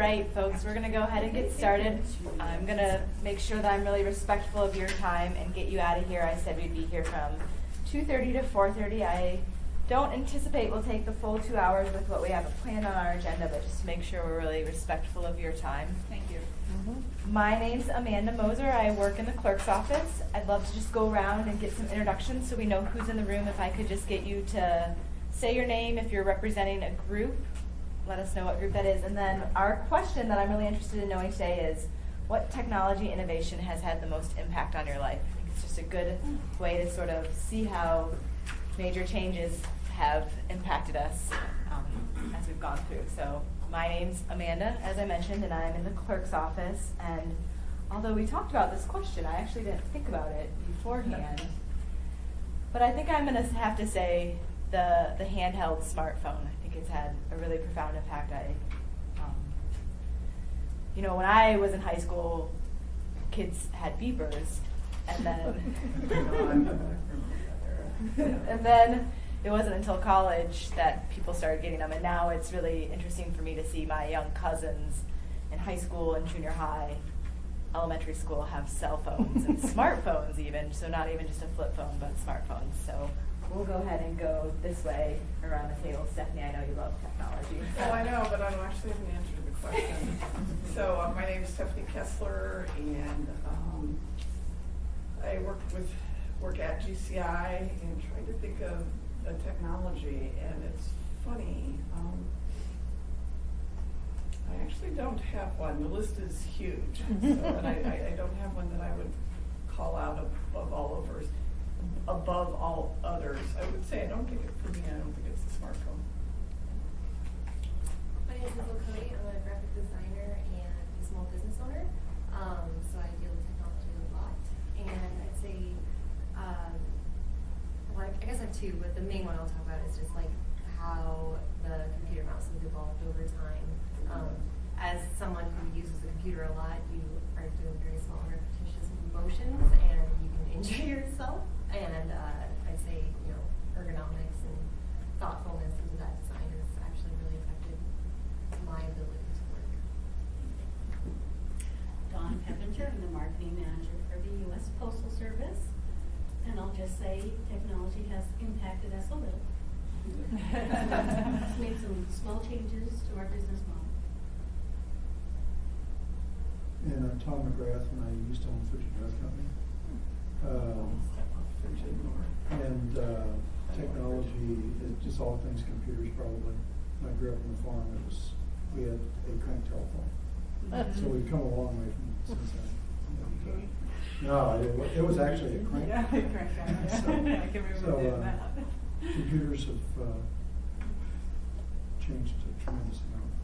right, folks, we're going to go ahead and get started. I'm going to make sure that I'm really respectful of your time and get you out of here. I said we'd be here from 2:30 to 4:30. I don't anticipate we'll take the full 2 hours with what we have planned on our agenda, but just to make sure we're really respectful of your time. Thank you. My name's Amanda Moser. I work in the clerk's office. I'd love to just go around and get some introductions so we know who's in the room. If I could just get you to say your name if you're representing a group, let us know what group that is. And then our question that I'm really interested in knowing today is, what technology innovation has had the most impact on your life? I think it's just a good way to sort of see how major changes have impacted us as we've gone through. So my name's Amanda, as I mentioned, and I'm in the clerk's office. And although we talked about this question, I actually didn't think about it beforehand. But I think I'm going to have to say the handheld smartphone. I think it's had a really profound impact. When I was in high school, kids had beepers, and then it wasn't until college that people started getting them, and now it's really interesting for me to see my young cousins in high school and junior high, elementary school have cell phones and smartphones even, so not even just a flip phone, but smartphones. So we'll go ahead and go this way around the table. Stephanie, I know you love technology. Oh, I know, but I don't actually have an answer to the question. So my name is Stephanie Kessler, and I work at GCI and trying to think of a technology, and it's funny. I actually don't have one. The list is huge, and I don't have one that I would call out above all others. I would say I don't think it's the smartphone. My name is Nicole Cody. I'm a graphic designer and a small business owner. So I deal with technology a lot. And I'd say, I guess I have two, but the main one I'll talk about is just like how the computer mouse has evolved over time. As someone who uses the computer a lot, you are doing very small repetitious motions and you can injure yourself. And I'd say, ergonomics and thoughtfulness into that design has actually really affected my ability to work. Dawn Peppinger, I'm the marketing manager for the U.S. Postal Service. And I'll just say technology has impacted us a little. It's made some small changes to our business model. And I'm Tom McGrath, and I used to own Fridge Dress Company. And technology is just all things computers probably. When I grew up on the farm, we had a crank telephone. So we've come a long way from since then. No, it was actually a crank. Yeah, crank. I can remember that. Computers have changed a tremendous amount.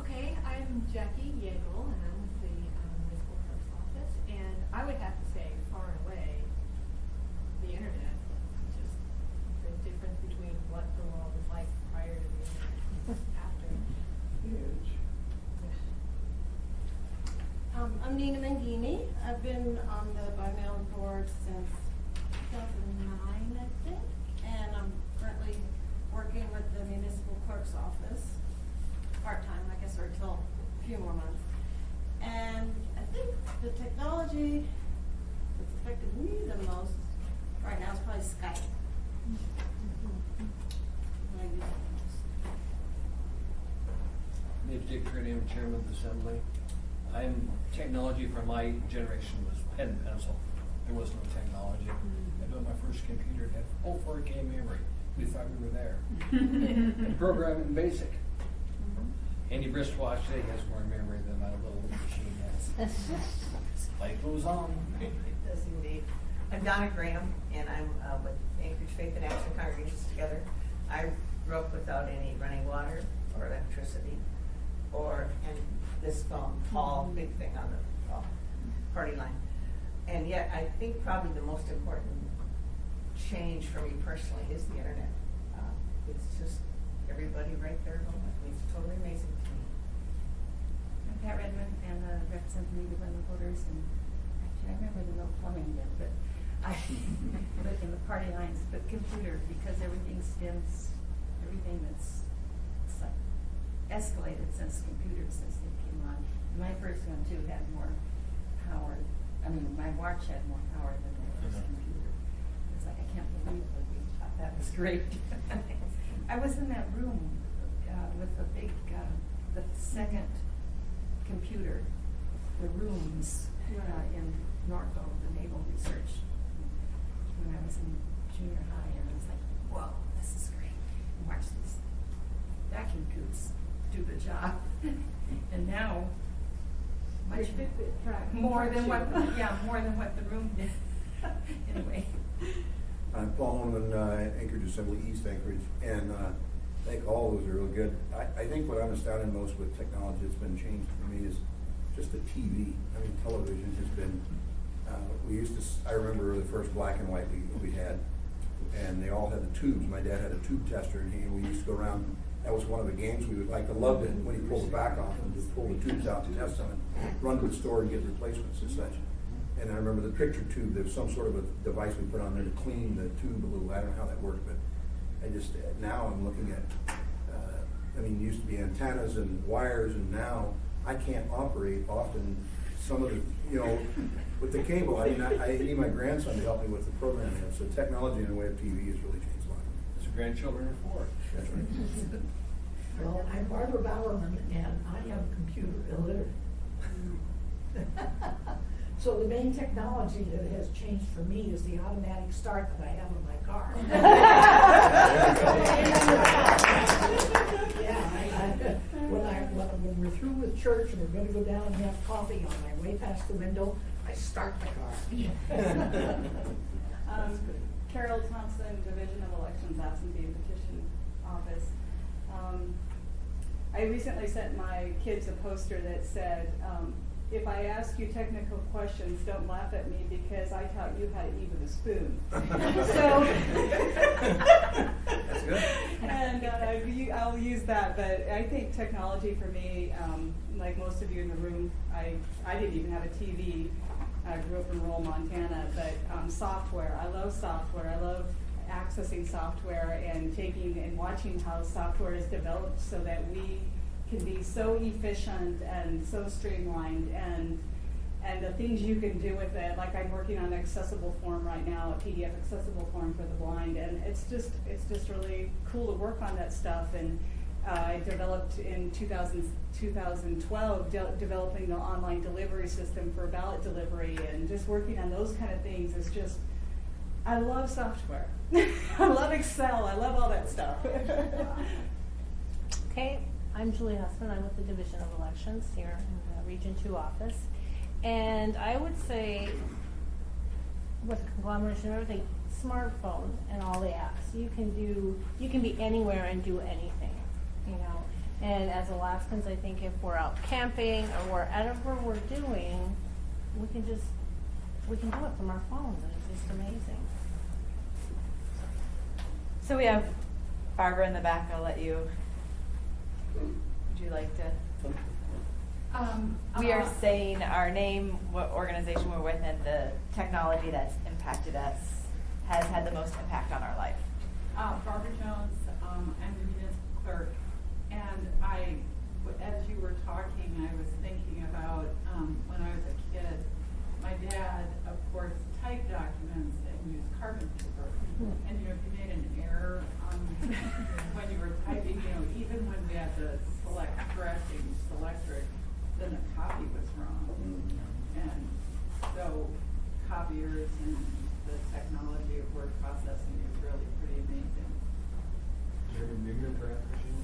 Okay, I'm Jackie Yeagle, and I'm with the municipal clerk's office, and I would have to say, far and away, the internet, just the difference between what the world was like prior to the internet, after. Huge. I'm Nina Mangini. I've been on the bi-mail board since 2009, I think, and I'm currently working with the municipal clerk's office part-time, I guess, or until a few more months. And I think the technology that's affected me the most right now is probably Skype. What I use the most. Nate Dick Kearney, I'm chairman of the assembly. Technology for my generation was pen and pencil. There was no technology. I built my first computer that had 4K memory. We thought we were there. And programming BASIC. Andy Bristwash today has more memory than my little machine has. Life goes on. It does indeed. I'm Donna Graham, and I'm with Anchorage Faith and Action Congregations Together. I grew up without any running water or electricity, and this phone, tall, big thing on the party line. And yet, I think probably the most important change for me personally is the internet. It's just everybody right there home with me. It's totally amazing to me. I'm Pat Redmond, and represent the League of Women Voters. And actually, I remember the no plumbing yet, but I lived in the party lines. But computer, because everything stems, everything that's like escalated since computers, since they came on. My first one too had more power, I mean, my watch had more power than my first computer. It's like, I can't believe that we thought that was great. I was in that room with the big, the second computer, the rooms in Norco, the Naval Research, when I was in junior high, and I was like, whoa, this is great. And watch these vacuum tubes do the job. And now, much more than what, more than what the room did. Anyway. I'm Paul Holman, Anchorage Assembly, East Anchorage, and I think all those are real good. I think what I'm astounded most with technology that's been changed for me is just the TV. I mean, television has been, we used to, I remember the first black and white we had, and they all had the tubes. My dad had a tube tester, and we used to go around. That was one of the games we would like. I loved it when he pulled the back off and just pull the tubes out to test them and run to the store and get replacements and such. And I remember the picture tube, there was some sort of a device we put on there to clean the tube a little. I don't know how that worked, but I just, now I'm looking at, I mean, it used to be antennas and wires, and now I can't operate often some of the, you know, with the cable. I mean, I need my grandson to help me with the programming. So technology in the way of TV has really changed a lot. That's what grandchildren are for. That's right. Well, I'm Barbara Bowerman, and I am computer illiterate. So the main technology that has changed for me is the automatic start that I have in my car. When we're through with church and we're going to go down and have coffee on my way past the window, I start the car. Carol Thompson, Division of Elections Absentee and Petition Office. I recently sent my kids a poster that said, if I ask you technical questions, don't laugh at me because I taught you how to eat with a spoon. So, That's good. And I'll use that, but I think technology for me, like most of you in the room, I didn't even have a TV. I grew up in rural Montana, but software, I love software. I love accessing software and taking and watching how software is developed so that we can be so efficient and so streamlined, and the things you can do with it. Like I'm working on an accessible form right now, a PDF accessible form for the blind, and it's just really cool to work on that stuff. And I developed in 2012 developing the online delivery system for ballot delivery, and just working on those kind of things is just, I love software. I love Excel. I love all that stuff. Okay, I'm Julie Hussman. I'm with the Division of Elections here in the Region 2 office. And I would say, with a conglomeration of everything, smartphone and all the apps. You can be anywhere and do anything, you know. And as Alaskans, I think if we're out camping or wherever we're doing, we can do it from our phones, and it's just amazing. So we have Barbara in the back. I'll let you. Would you like to? We are saying our name, what organization we're with, and the technology that's impacted us, has had the most impact on our life. Barbara Jones, I'm the municipal clerk, and as you were talking, I was thinking about when I was a kid, my dad, of course, typed documents and used carbon paper. And if you made an error when you were typing, even when we had the correcting selectric, then the copy was wrong. And so copiers and the technology of word processing is really pretty amazing. Is there a mimeograph machine?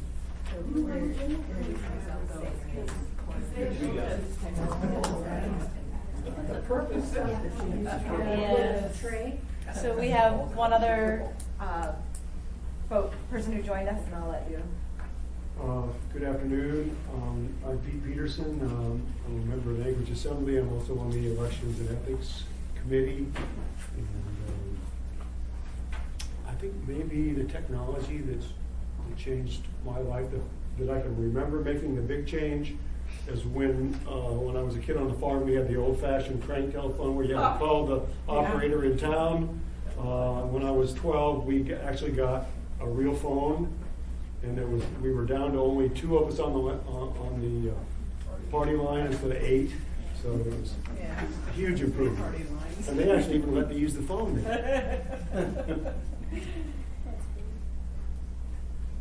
The purpose stuff that you use to put in a tray. So we have one other person who joined us, and I'll let you. Good afternoon. I'm Pete Peterson. I'm a member of the Anchorage Assembly. I'm also on the Elections and Ethics Committee. And I think maybe the technology that changed my life that I can remember making a big change is when I was a kid on the farm, we had the old-fashioned crank telephone where you had to call the operator in town. When I was 12, we actually got a real phone, And we were down to only 2 of us on the party line instead of 8, so it was Yeah. a huge improvement. Party lines. And they actually even let me use the phone there.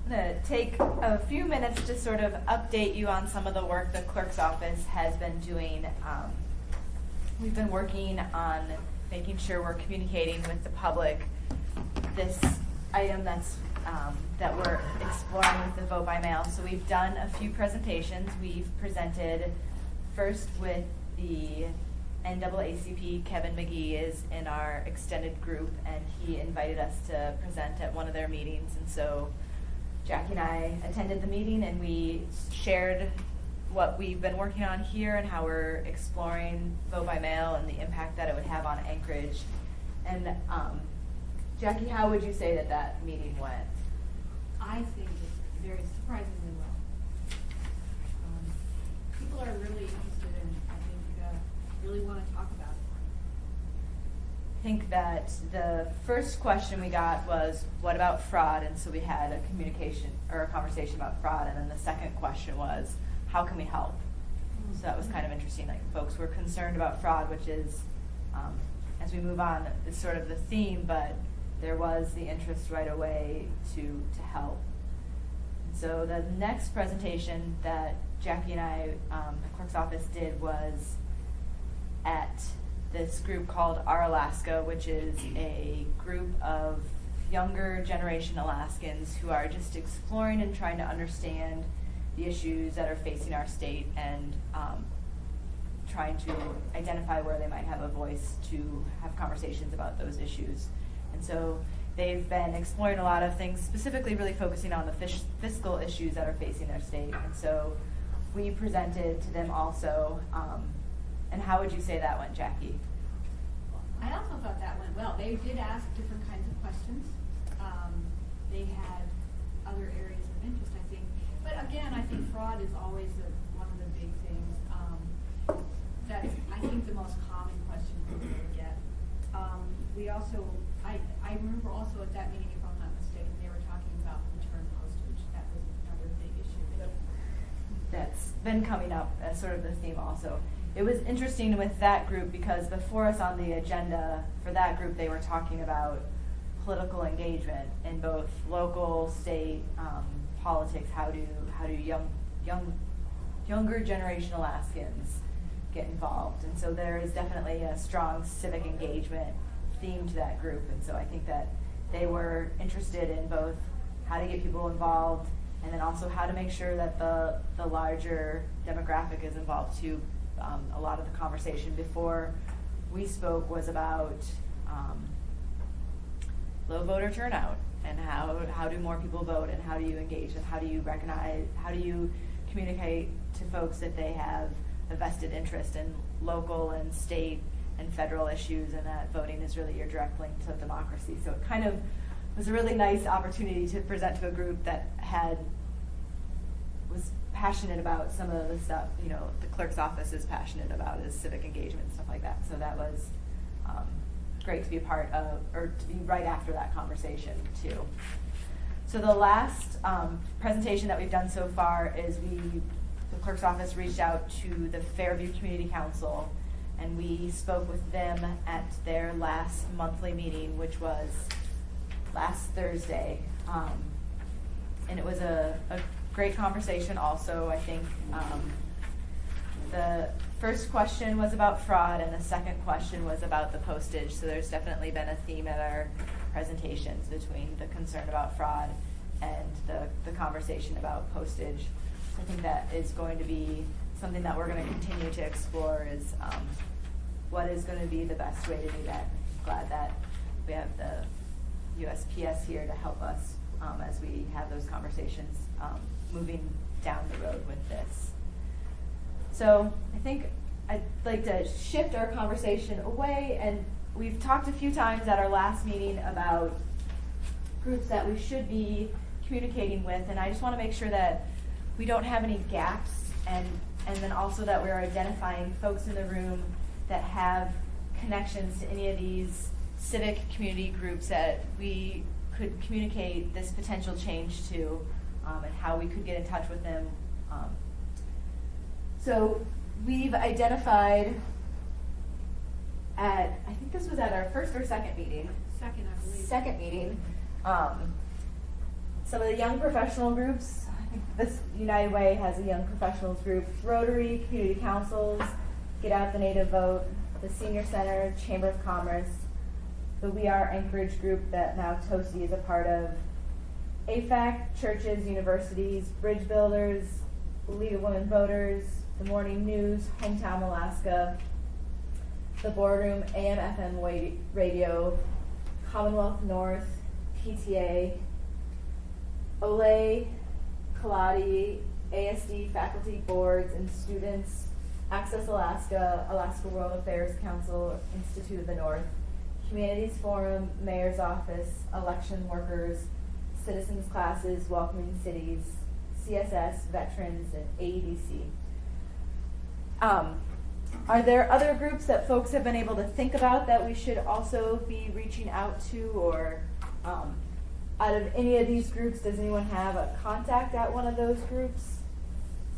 I'm going to take a few minutes to sort of update you on some of the work the clerk's office has been doing. We've been working on making sure we're communicating with the public this item that we're exploring with the vote by mail. So we've done a few presentations. We've presented first with the NAACP. Kevin McGee is in our extended group, and he invited us to present at one of their meetings. And so Jackie and I attended the meeting, and we shared what we've been working on here and how we're exploring vote by mail and the impact that it would have on Anchorage. And Jackie, how would you say that meeting went? I think it's very surprisingly well. People are really interested in, I think, really want to talk about it. I think that the first question we got was, what about fraud? And so we had a communication or a conversation about fraud. And then the second question was, how can we help? So that was kind of interesting. Like, folks were concerned about fraud, which is, as we move on, is sort of the theme, but there was the interest right away to help. And so the next presentation that Jackie and I, the clerk's office, did was at this group called Our Alaska, which is a group of younger generation Alaskans who are just exploring and trying to understand the issues that are facing our state and trying to identify where they might have a voice to have conversations about those issues. And so they've been exploring a lot of things, specifically really focusing on the fiscal issues that are facing their state. And so we presented to them also. And how would you say that went, Jackie? I also thought that went well. They did ask different kinds of questions. They had other areas of interest, I think. But again, I think fraud is always one of the big things. That's, I think, the most common question people get. We also, I remember also at that meeting, if I'm not mistaken, they were talking about return postage. That was another big issue. That's been coming up as sort of the theme also. It was interesting with that group because before us on the agenda for that group, they were talking about political engagement in both local, state politics. How do younger generation Alaskans get involved? And so there is definitely a strong civic engagement theme to that group. And so I think that they were interested in both how to get people involved and then also how to make sure that the larger demographic is involved too. A lot of the conversation before we spoke was about low voter turnout and how do more people vote and how do you engage and how do you recognize, how do you communicate to folks that they have a vested interest in local and state and federal issues and that voting is really your direct link to democracy. So it kind of was a really nice opportunity to present to a group that was passionate about some of the stuff, the clerk's office is passionate about is civic engagement and stuff like that. So that was great to be a part of, or to be right after that conversation too. So the last presentation that we've done so far is the clerk's office reached out to the Fairview Community Council and we spoke with them at their last monthly meeting, which was last Thursday. And it was a great conversation also. I think the first question was about fraud and the second question was about the postage. So there's definitely been a theme at our presentations between the concern about fraud and the conversation about postage. I think that is going to be something that we're going to continue to explore is what is going to be the best way to do that. I'm glad that we have the USPS here to help us as we have those conversations moving down the road with this. So I think I'd like to shift our conversation away, and we've talked a few times at our last meeting about groups that we should be communicating with, and I just want to make sure that we don't have any gaps, and then also that we're identifying folks in the room that have connections to any of these civic community groups that we could communicate this potential change to. and how we could get in touch with them. So we've identified I think this was at our first or second meeting. Second, I believe. Second meeting. Some of the young professional groups. I think this United Way has a young professionals group. Rotary, community councils, Get Out the Native Vote, the Senior Center, Chamber of Commerce, the We Are Anchorage group that now Tosi is a part of, AFAC, churches, universities, bridge builders, League of Women Voters, the Morning News, Hometown Alaska, the Boardroom, AM/FM radio, Commonwealth North, PTA, Olay, Kaladi, ASD faculty boards and students, Access Alaska, Alaska World Affairs Council, Institute of the North, Humanities Forum, Mayor's Office, election workers, citizens classes, Welcoming Cities, CSS, veterans, and AEDC. Are there other groups that folks have been able to think about that we should also be reaching out to, or out of any of these groups, does anyone have a contact at one of those groups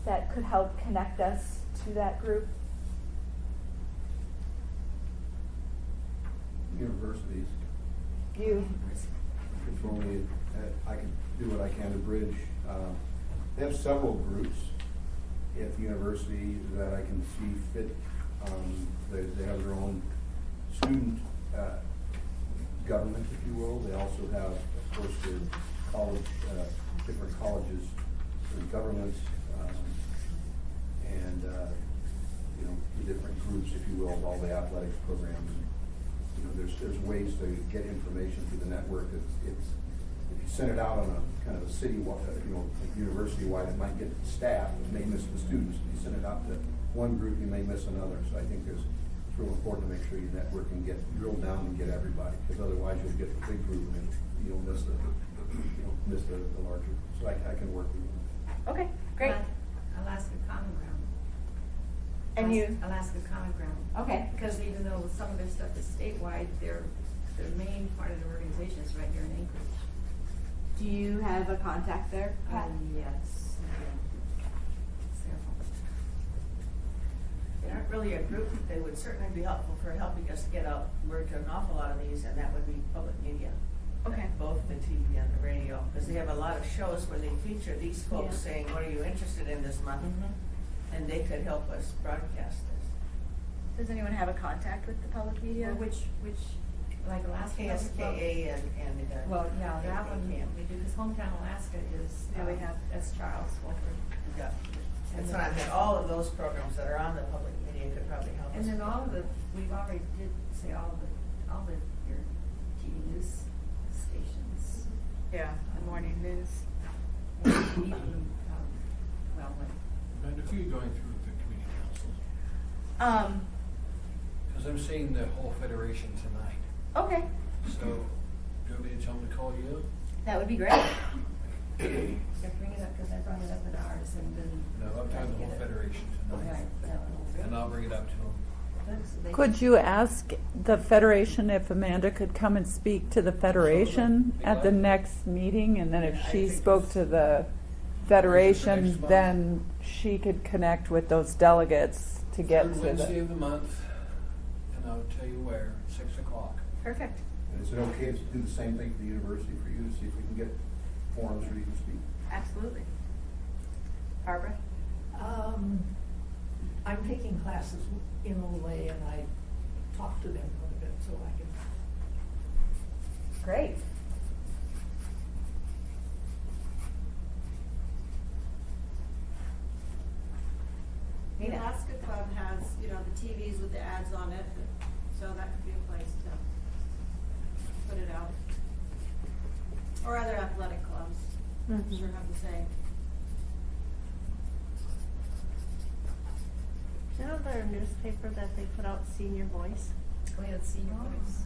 that could help connect us to that group? Universities. You. It's only, I can do what I can to bridge. They have several groups at the university that I can see fit. They have their own student government, if you will. They also have, of course, their college, different colleges, different governments, and you know, the different groups, if you will, of all the athletics programs. You know, there's ways to get information through the network. It's if you send it out on a kind of a city, you know, like university-wide, it might get staff, it may miss the students. If you send it out to one group, you may miss another. So I think it's real important to make sure you network and get drill down and get everybody, because otherwise you'll get the big group and you'll miss the larger. So I can work with you. Okay, great. Alaska Common Ground. And you? Alaska Common Ground. Okay. Because even though some of their stuff is statewide, their main part of the organization is right here in Anchorage. Do you have a contact there, Pat? Yes. Several. They aren't really a group, they would certainly be helpful for helping us get out word to an awful lot of these, and that would be public media. Okay. Both the TV and the radio, because they have a lot of shows where they feature these folks Yeah. saying, what are you interested in this month? And they could help us broadcast this. Does anyone have a contact with the public media? Or which, like Alaska. KSKA and Well, yeah, that one AKM. we do, because Hometown Alaska is, Yeah, we have. that's Charles Wolford. Yeah. That's what I mean, all of those programs that are on the public media could probably help us. And then all of the, we've already did say all the, your TV news stations. Yeah, the morning news. And even, well, when, And if you're going through the community councils, because I'm seeing the whole federation tonight. Okay, So, do you want me to tell them to call you? that would be great. yeah, bring it up, because I brought it up at ours and then. No, I'm talking the whole federation tonight. Right, And I'll bring it up to them. Could you ask the Federation if Amanda could come and speak to the Federation at the next meeting? And then if she spoke to the Federation, Next month. then she could connect with those delegates to get Third to Wednesday the. of the month, and I'll tell you where, 6 o'clock. Perfect. And is it okay to do the same thing for the university for you, to see if we can get forums where you can speak? Absolutely. Barbara? I'm taking classes in Olay, and I talk to them quite a bit, so I can. Great. The Nina? Alaska Club has, you know, the TVs with the ads on it, so that could be a place to put it out. Or other athletic clubs, I'm sure have the same. Do you know their newspaper that they put out, Senior Voice? Go ahead, Senior Voice.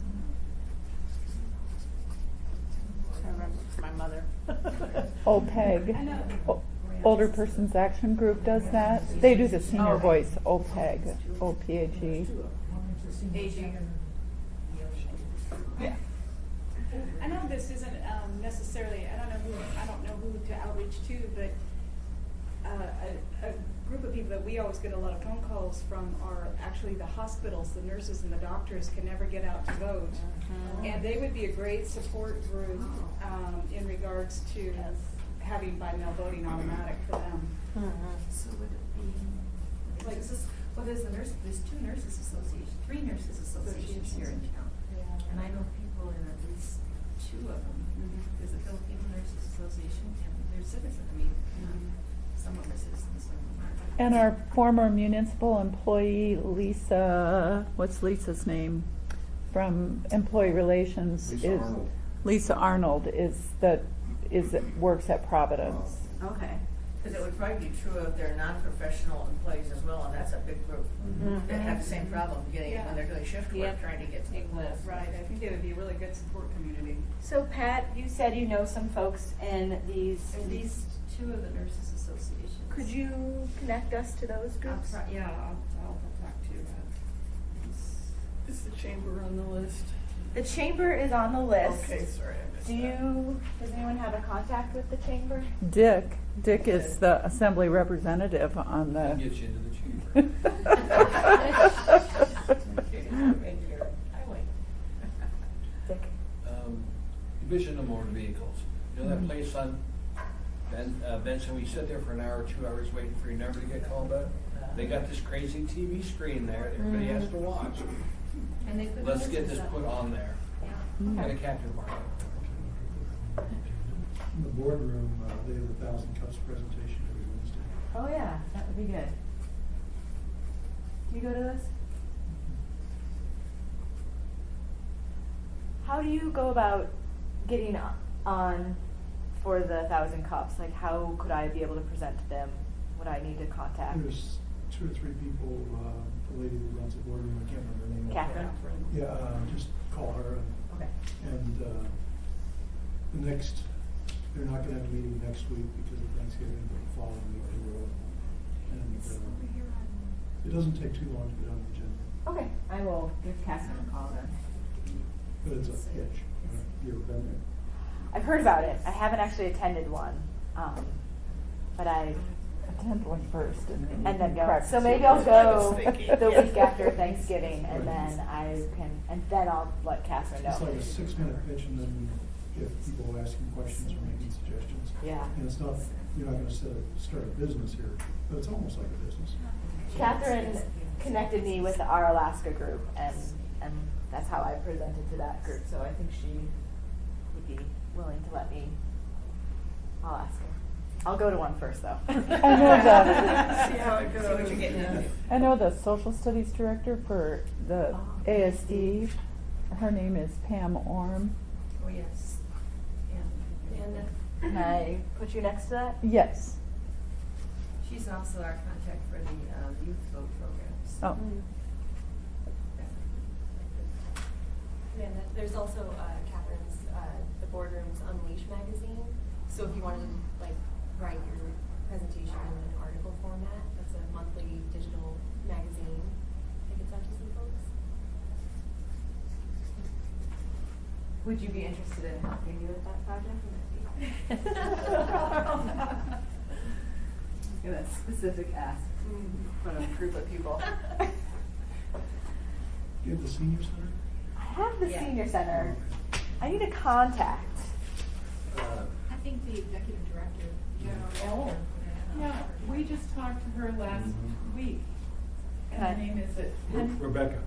I remember my mother. OPEG, Older Persons Action Group does that. They do the Senior Oh. Voice, OPEG, OPAG. Aging. Yeah. I know this isn't necessarily, I don't know who to outreach to, but a group of people that we always get a lot of phone calls from are actually the hospitals. The nurses and the doctors can never get out to vote. And they would be a great support group in regards to having by mail voting automatic for them. So would it be, like, there's there's two nurses associations, three nurses associations here in town. And I know people in at least two of them. There's the Filipino Nurses Association, and there's citizens, some of them are citizens, some of them aren't. And our former municipal employee, Lisa, what's Lisa's name? From Employee Relations Lisa is Arnold. Lisa Arnold works at Providence. Okay. Because it would probably be true of their non-professional employees as well, and that's a big group that have the same problem getting it when they're doing shift work, trying to get to the list. Right, I think they would be a really good support community. So Pat, you said you know some folks in these. At least two of the nurses associations. Could you connect us to those groups? I'll talk to you. Is the chamber on the list? The chamber is on the list. Okay, sorry, I missed Does anyone have a contact with the chamber? Dick is the assembly representative on I'll the. get you into the chamber. Dick. Division of Motor Vehicles. You know that place on Benson, we sit there for an hour, 2 hours waiting for your number to get called up? They got this crazy TV screen there that everybody has to watch. And they put Let's get nurses this up. put on there. Yeah. And a captain market. In the boardroom, they have 1,000 Cups presentation every Wednesday. Oh yeah, that would be good. Do you go to those? How do you go about getting on for the 1,000 Cups? Like, how could I be able to present to them? Would I need to contact? There's 2 or 3 people, the lady that runs the boardroom, I can't remember her name. Catherine? Yeah, just call her Okay. and they're not gonna have a meeting next week because of Thanksgiving, but the following week they will. And it doesn't take too long to get on the agenda, Okay, I will give Catherine a call then. but it's a hitch. You've been there. I've heard about it. I haven't actually attended one, but I Attend one first and then. and then go. practice So maybe your I'll vote. go the week after Thanksgiving, and then I'll let Catherine know. It's like a 6-minute pitch and then if people asking questions or making suggestions. Yeah. And it's not, you're not gonna start a business here, but it's almost like a business. Catherine connected me with our Alaska group, and that's how I presented to that group. So I think she would be willing to let me. I'll ask her. I'll go to one first, though. I know the- See how it goes. See what you're getting into. I know the social studies director for the ASD. Her name is Pam Orm. Oh, yes. And Can I put you next to that? Yes. she's also our contact for the youth vote programs. Oh. Amanda, there's also Catherine's, the Boardroom's Unleash magazine. So if you wanted to like write your presentation in an article format, that's a monthly digital magazine that gets out to some folks. Would you be interested in helping me with that project? Get a specific ask from a group of people. Do you have the senior center? I have the senior center. I need a contact. I think the executive director, General. Yeah, we just talked to her last week. And her Okay. name is Rebecca.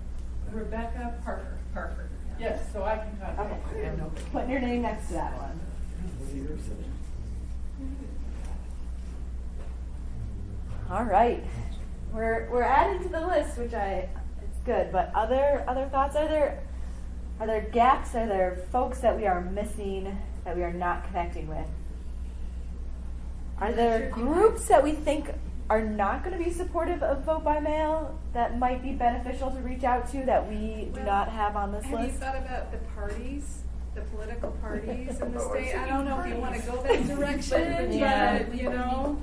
Rebecca Parker. Parker. Yes, so I can contact Okay. her. Putting your name next to that one. All right, we're adding to the list, which it's good. But other thoughts? Are there gaps? Are there folks that we are missing that we are not connecting with? Are there groups that we think are not going to be supportive of vote by mail that might be beneficial to reach out to that we do not have on this Have list? you thought about the parties, the political parties in the state? I don't know if you want to go that direction, Yeah. but, you know.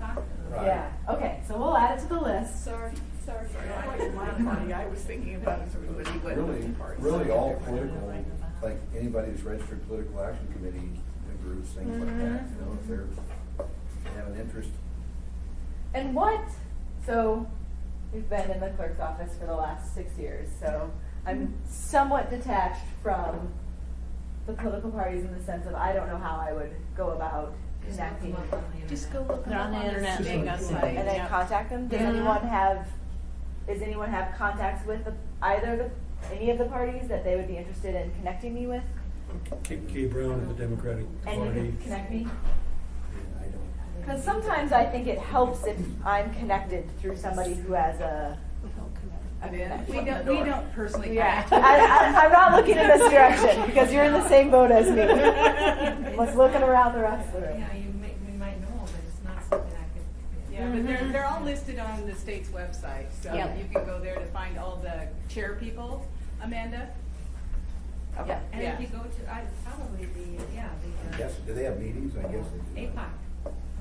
Yeah. Okay, so we'll add it to the list. Sorry. I was thinking about it, when he Really all political, like anybody who's registered political action committee groups, things like that, you know, if they have an interest. And what? So, we've been in the clerk's office for the last 6 years, so I'm somewhat detached from the political parties in the sense of I don't know how I would go about connecting. Just go look They're on the internet, Just they like got the some. site. And then Yeah. contact them? Does Mhm. anyone have contacts with any of the parties that they would be interested in connecting me with? Kay Brown of the Democratic And you Party. can connect me? I don't. Because sometimes I think it helps if I'm connected through somebody who has a connection. We don't personally. Yeah, I'm not looking in this direction because you're in the same boat as me. Let's looking around the rest of the room. Yeah, we might know, but it's not something I could. Yeah, but they're all listed on the state's website, so Yep. you can go there to find all the chair people. Amanda? Okay. And if you go to, probably I guess, do they have meetings? I guess they do. APOC.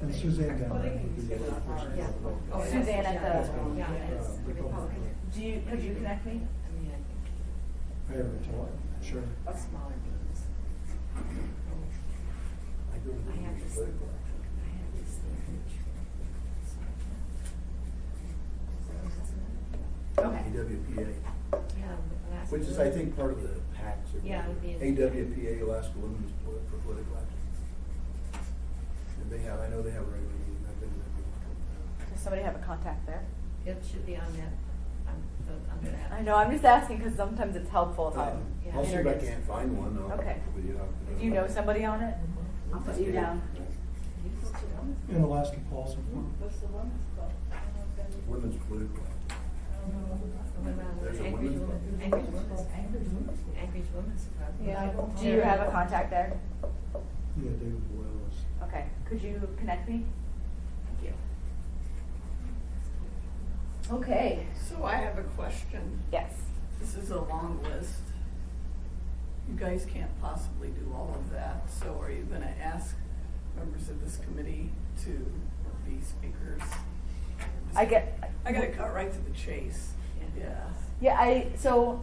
And Suzanne got that. would be the other person. Yeah. Oh, yeah. Suzanne at Yeah, the- yeah, it's the Republican. Could you connect me? I mean, I I haven't told her. Sure. think smaller meetings. I go to the I have this, political action. I have this Okay. AWPA, Yeah, Alaska. which is, I think, part of the PACs. Yeah, it would be. AWPA, Alaska Women's for Political Action. And they have, I know they have a regular meeting. I've been to that meeting. Does somebody have a contact there? It should be on that, under that. I know, I'm just asking because sometimes it's helpful if I'm Yeah. I'll see if I introduced. can't find one. Okay. But, If you know somebody on it, I'll put you down. In Alaska Paulson. Women's Political Action. There's a Anchorage women's Women- Anchorage Women's. Anchorage Women's Club. Yeah. Do you have a contact there? Yeah, David Boyle is. Okay, could you connect me? Thank you. Okay, So I have a question. yes. This is a long list. You guys can't possibly do all of that, so are you gonna ask members of this committee to be speakers? I gotta cut right to the chase. Yeah. So,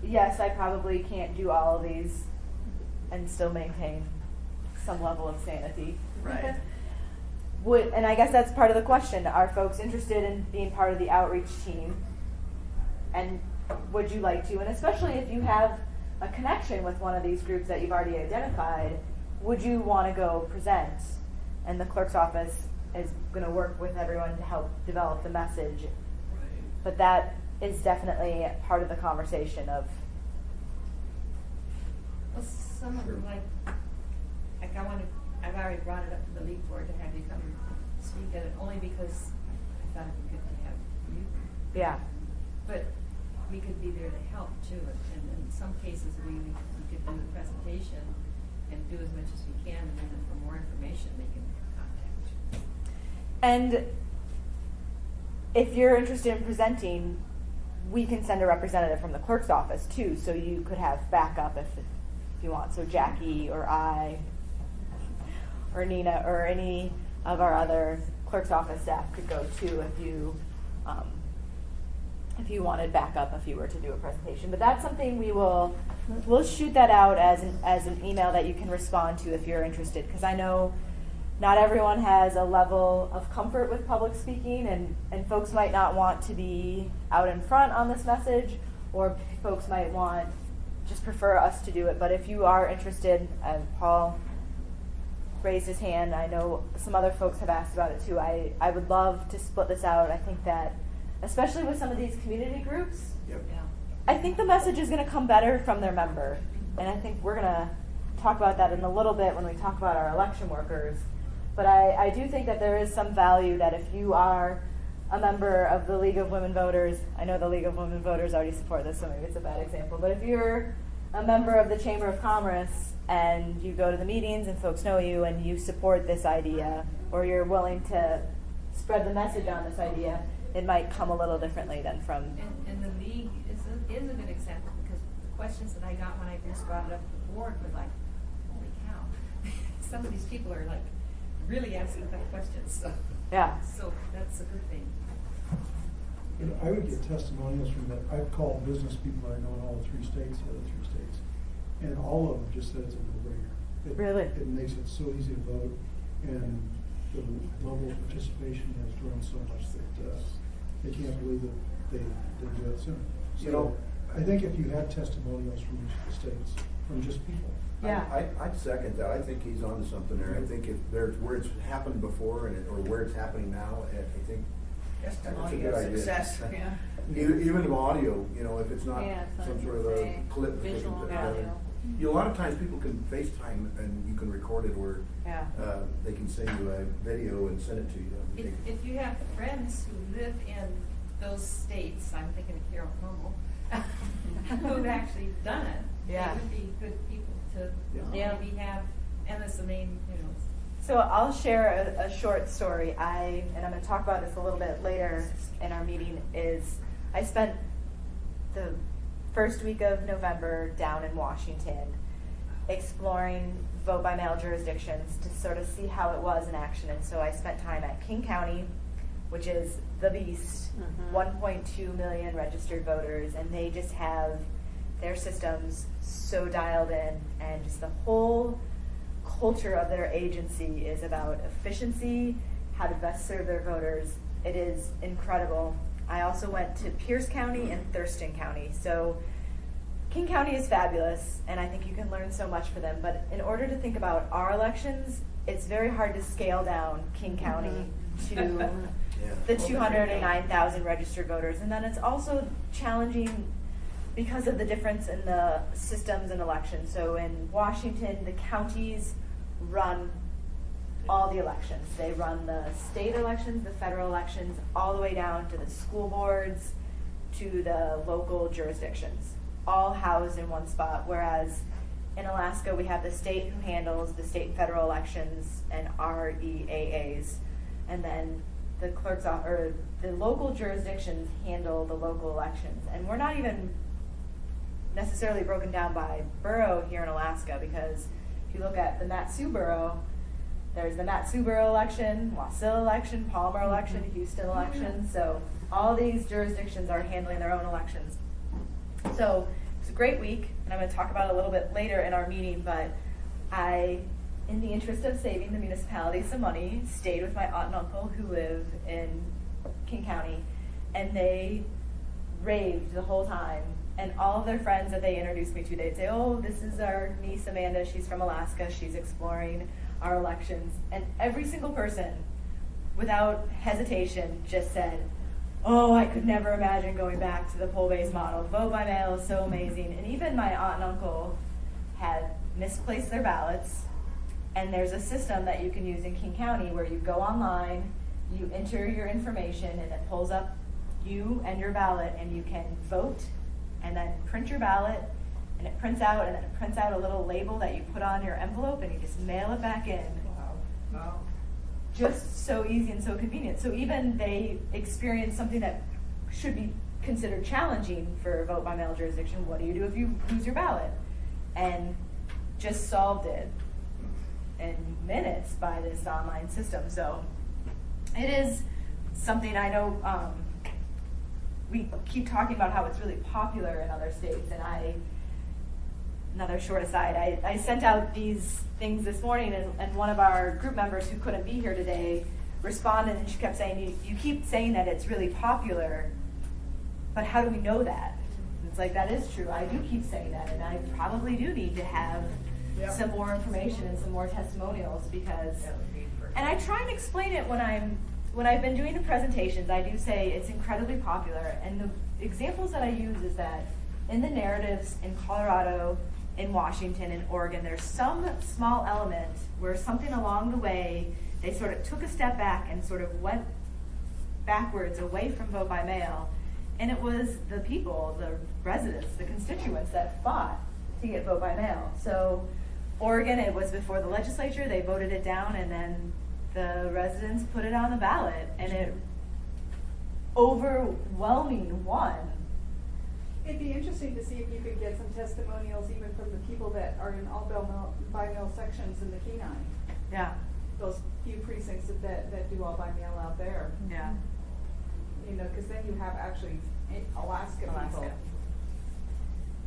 yes, I probably can't do all of these and still maintain some level of sanity. Right. And I guess that's part of the question. Are folks interested in being part of the outreach team? And would you like to? And especially if you have a connection with one of these groups that you've already identified, would you want to go present? And the clerk's office is going to work with everyone to help develop the message. Right. But that is definitely part of the conversation of, Well, some of them, like I've already brought it up to the league board to have you come speak at it, only because I thought it'd be good to have you. yeah. But we could be there to help too, and in some cases, we could do the presentation and do as much as we can, and then for more information, they can contact you. And if you're interested in presenting, we can send a representative from the clerk's office too, so you could have backup if you want. So Jackie or I or Nina or any of our other clerk's office staff could go too if you wanted backup if you were to do a presentation. But that's something we'll shoot that out as an email that you can respond to if you're interested, because I know not everyone has a level of comfort with public speaking, and folks might not want to be out in front on this message, or folks might just prefer us to do it. But if you are interested, Paul raised his hand, I know some other folks have asked about it too. I would love to split this out. I think that, especially with some of these community groups, Yep. Yeah. I think the message is going to come better from their member. And I think we're going to talk about that in a little bit when we talk about our election workers. But I do think that there is some value that if you are a member of the League of Women Voters, I know the League of Women Voters already support this, so maybe it's a bad example, but if you're a member of the Chamber of Commerce and you go to the meetings and folks know you and you support this idea, or you're willing to spread the message on this idea, it might come a little differently than from... And the league is a good example, because the questions that I got when I first brought it up to the board were like, holy cow. Some of these people are like really asking tough questions, so. Yeah. So that's a good thing. You know, I would get testimonials from that. I've called business people I know in all 3 states, the other 3 states, and all of them just said it's a no-brainer. Really? It makes it so easy to vote, and the level of participation has grown so much that they can't believe that they do it soon. You know, I think if you had testimonials from each of the states, from just people. I'd second that. I think he's onto something there. I think if there's where it's happened before or where it's happening now, I think that's a Testimony good of idea. success. Yeah. Even audio, if it's not Yeah, so some I sort of was a gonna say, clip. that they can visual put and together. audio. A lot of times people can FaceTime and you can record it, or Yeah. they can send you a video and send it to you. If you have friends who live in those states, I'm thinking of Carol Hummel, who've actually done it, Yeah. they would be good people to Yeah. maybe have, and as the main, So I'll share a short story. And I'm going to talk about this a little bit later in our meeting, is I spent the first week of November down in Washington exploring vote by mail jurisdictions to sort of see how it was in action. And so I spent time at King County, which is the beast, 1.2 million registered voters, and they just have their systems so dialed in, and just the whole culture of their agency is about efficiency, how to best serve their voters. It is incredible. I also went to Pierce County and Thurston County. So King County is fabulous, and I think you can learn so much for them. But in order to think about our elections, it's very hard to scale down King County to the 209,000 registered voters. And then it's also challenging because of the difference in the systems and elections. So in Washington, the counties run all the elections. They run the state elections, the federal elections, all the way down to the school boards, to the local jurisdictions, all housed in one spot. Whereas in Alaska, we have the state who handles the state and federal elections and REAAs, and then the clerk's or the local jurisdictions handle the local elections. And we're not even necessarily broken down by borough here in Alaska, because if you look at the Mat-Su borough, there's the Mat-Su borough election, Wasilla election, Palmer election, Houston election. So all these jurisdictions are handling their own elections. So it's a great week, and I'm going to talk about it a little bit later in our meeting, but I, in the interest of saving the municipality some money, stayed with my aunt and uncle who live in King County, and they raved the whole time. And all of their friends that they introduced me to, they'd say, oh, this is our niece Amanda, she's from Alaska, she's exploring our elections. And every single person, without hesitation, just said, oh, I could never imagine going back to the poll-based model. Vote by mail is so amazing. And even my aunt and uncle had misplaced their ballots. And there's a system that you can use in King County where you go online, you enter your information, and it pulls up you and your ballot, and you can vote and then print your ballot, and it prints out, and then it prints out a little label that you put on your envelope, and you just mail it back in. Wow. Just so easy and so convenient. So even they experience something that should be considered challenging for a vote by mail jurisdiction. What do you do if you lose your ballot? And just solved it in minutes by this online system. So it is something I know we keep talking about how it's really popular in other states, and another short aside, I sent out these things this morning, and one of our group members who couldn't be here today responded, and she kept saying, you keep saying that it's really popular, but how do we know that? And it's like, that is true. I do keep saying that, and I probably do need to have some more information and some more testimonials, because, and I try and explain it when I've been doing the presentations. I do say it's incredibly popular, and the examples that I use is that in the narratives in Colorado, in Washington, in Oregon, there's some small element where something along the way, they sort of took a step back and sort of went backwards away from vote by mail, and it was the people, the residents, the constituents that fought to get vote by mail. So Oregon, it was before the legislature, they voted it down, and then the residents put it on the ballot, and it overwhelming won. It'd be interesting to see if you could get some testimonials even from the people that are in all by mail sections in the Kenai. Yeah. Those few precincts that do all by mail out there. Yeah. You know, because then you have actually Alaska people.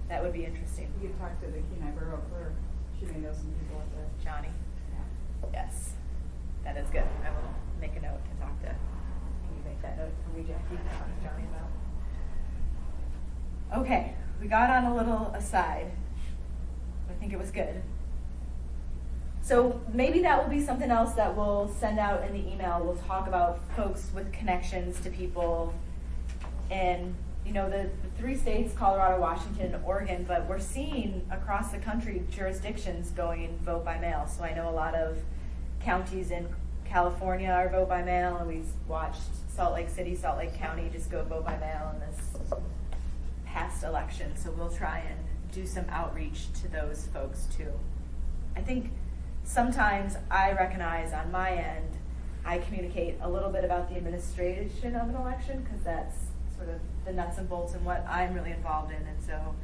That would be interesting. You could talk to the Kenai Borough Clerk. She may know some people at the. Johnny? Yes, that is good. I will make a note to talk to, can you make that note for me, Jackie, to talk to Johnny about? Okay, we got on a little aside. I think it was good. So maybe that will be something else that we'll send out in the email. We'll talk about folks with connections to people in, you know, the 3 states, Colorado, Washington, Oregon, but we're seeing across the country jurisdictions going vote by mail. So I know a lot of counties in California are vote by mail, and we've watched Salt Lake City, Salt Lake County just go vote by mail in this past election. So we'll try and do some outreach to those folks too. I think sometimes I recognize on my end, I communicate a little bit about the administration of an election because that's sort of the nuts and bolts and what I'm really involved in. And so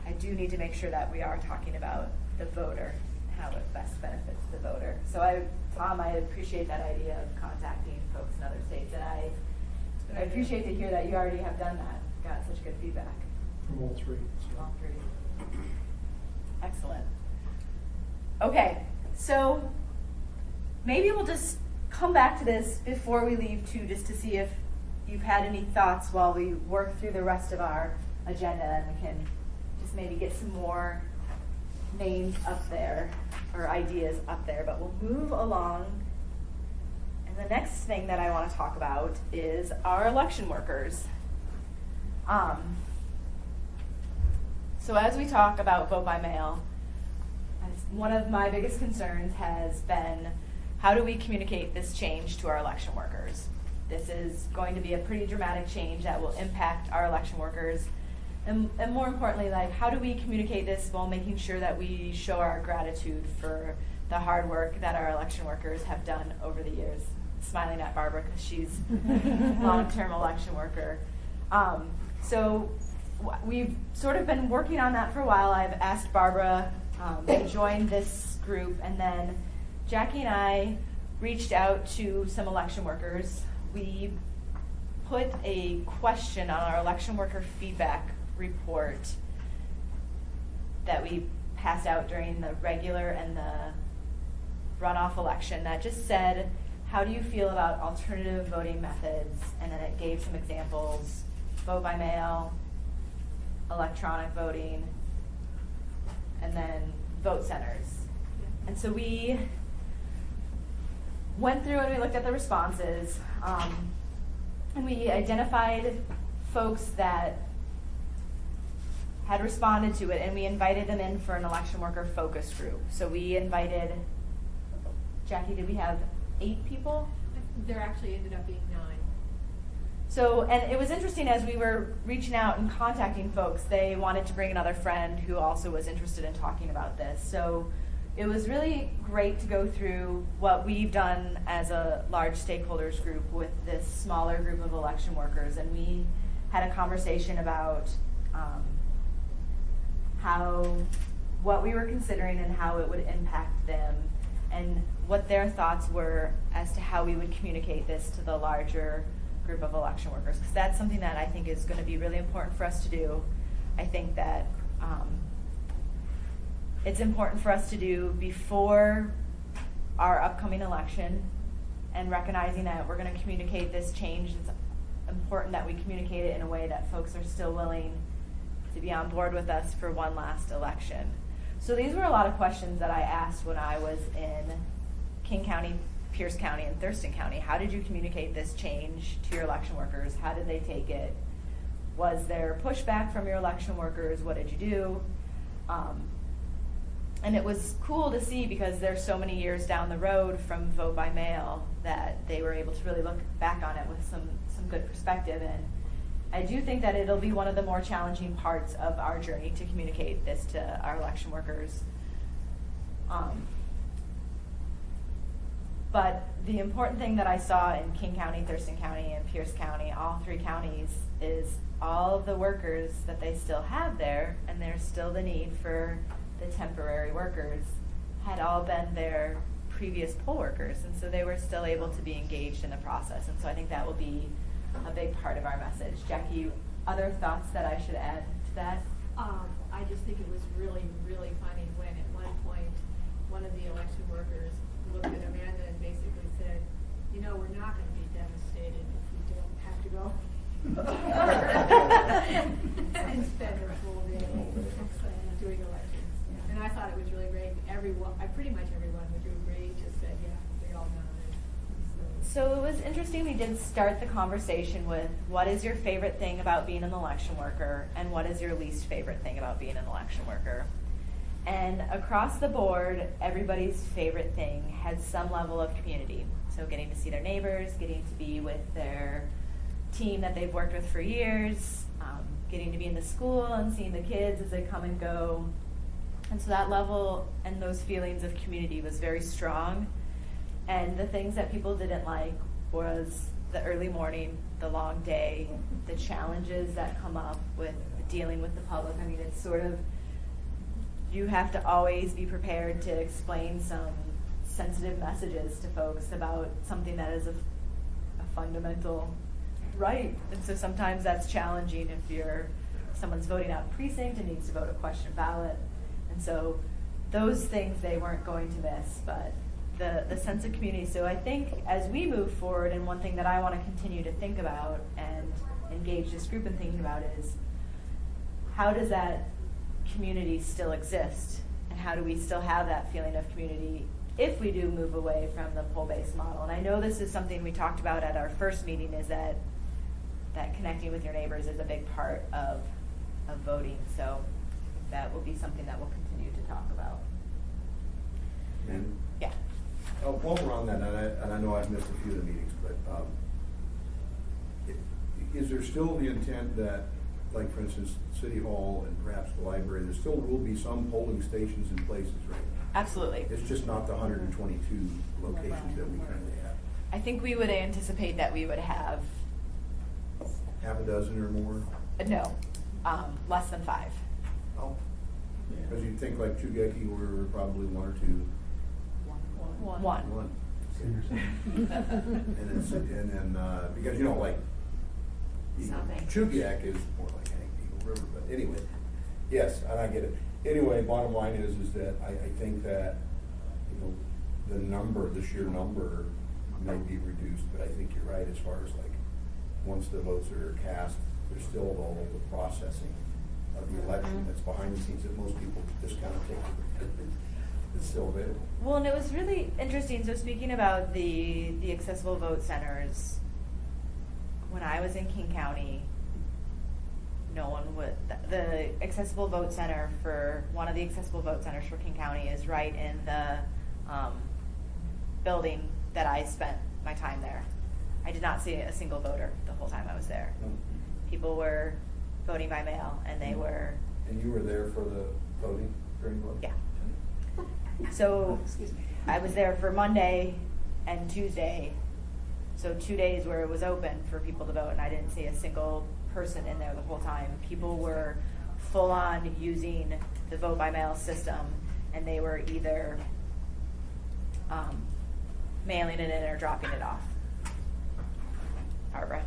I do need to make sure that we are talking about the voter, how it best benefits the voter. So Tom, I appreciate that idea of contacting folks in other states, and I appreciate to hear that you already have done that. Got such good feedback. From all 3. So. All 3. Excellent. Okay, so maybe we'll just come back to this before we leave too, just to see if you've had any thoughts while we work through the rest of our agenda, and we can just maybe get some more names up there or ideas up there. But we'll move along. And the next thing that I want to talk about is our election workers. So as we talk about vote by mail, one of my biggest concerns has been, how do we communicate this change to our election workers? This is going to be a pretty dramatic change that will impact our election workers. And more importantly, like, how do we communicate this while making sure that we show our gratitude for the hard work that our election workers have done over the years? Smiling at Barbara because she's a long-term election worker. So we've sort of been working on that for a while. I've asked Barbara to join this group, and then Jackie and I reached out to some election workers. We put a question on our election worker feedback report that we passed out during the regular and the runoff election that just said, how do you feel about alternative voting methods? And then it gave some examples: vote by mail, electronic voting, and then vote centers. And so we went through and we looked at the responses, and we identified folks that had responded to it, and we invited them in for an election worker focus group. So we invited, Jackie, did we have 8 people? There actually ended up being 9. So, and it was interesting as we were reaching out and contacting folks, they wanted to bring another friend who also was interested in talking about this. So it was really great to go through what we've done as a large stakeholders group with this smaller group of election workers. And we had a conversation about what we were considering and how it would impact them, and what their thoughts were as to how we would communicate this to the larger group of election workers, because that's something that I think is going to be really important for us to do. I think that it's important for us to do before our upcoming election, and recognizing that we're going to communicate this change. It's important that we communicate it in a way that folks are still willing to be on board with us for one last election. So these were a lot of questions that I asked when I was in King County, Pierce County, and Thurston County. How did you communicate this change to your election workers? How did they take it? Was there pushback from your election workers? What did you do? And it was cool to see, because there's so many years down the road from vote by mail, that they were able to really look back on it with some good perspective. And I do think that it'll be one of the more challenging parts of our journey to communicate this to our election workers. But the important thing that I saw in King County, Thurston County, and Pierce County, all 3 counties, is all of the workers that they still have there, and there's still the need for the temporary workers, had all been their previous poll workers, and so they were still able to be engaged in the process. And so I think that will be a big part of our message. Jackie, other thoughts that I should add to that? I just think it was really, really funny when at one point one of the election workers looked at Amanda and basically said, you know, we're not gonna be devastated if we don't have to go. And spend a full day doing elections. And I thought it was really great. Pretty much everyone who agreed just said, yeah, we all know it. So it was interesting, we did start the conversation with what is your favorite thing about being an election worker and what is your least favorite thing about being an election worker. And across the board, everybody's favorite thing had some level of community. So getting to see their neighbors, getting to be with their team that they've worked with for years, getting to be in the school and seeing the kids as they come and go. And so that level and those feelings of community was very strong. And the things that people didn't like was the early morning, the long day, the challenges that come up with dealing with the public. I mean, it's sort of, you have to always be prepared to explain some sensitive messages to folks about something that is a fundamental right. And so sometimes that's challenging if someone's voting out a precinct and needs to vote a question ballot. And so those things they weren't going to miss, but the sense of community. So I think as we move forward, and one thing that I want to continue to think about and engage this group in thinking about is, how does that community still exist? And how do we still have that feeling of community if we do move away from the poll-based model? And I know this is something we talked about at our first meeting, is that connecting with your neighbors is a big part of voting. So that will be something that we'll continue to talk about. And Yeah. while we're on that, and I know I've missed a few of the meetings, but is there still the intent that, like for instance, City Hall and perhaps the library, there still will be some polling stations in places, right? Absolutely. It's just not the 122 locations that we currently have. I think we would anticipate that we would have, Half a dozen or more? no, less than 5. Oh. Because you'd think like Chugeki were probably 1 or 2. One. And then, because, you know, like, Chugiak is more like Hank Eagle River, but anyway, yes, and I get it. Anyway, bottom line is that I think that, you know, the sheer number may be reduced, but I think you're right as far as like, once the votes are cast, there's still all the processing of the election that's behind the scenes that most people just kind of take for granted. It's still available. Well, and it was really interesting. So speaking about the accessible vote centers, when I was in King County, no one would, the accessible vote center for, one of the accessible vote centers for King County is right in the building that I spent my time there. I did not see a single voter the whole time I was there. People were voting by mail, and they were. And you were there for the voting during voting? Yeah. So I was there for Monday and Tuesday, so 2 days where it was open for people to vote, and I didn't see a single person in there the whole time. People were full on using the vote by mail system, and they were either mailing it in or dropping it off. Barbara.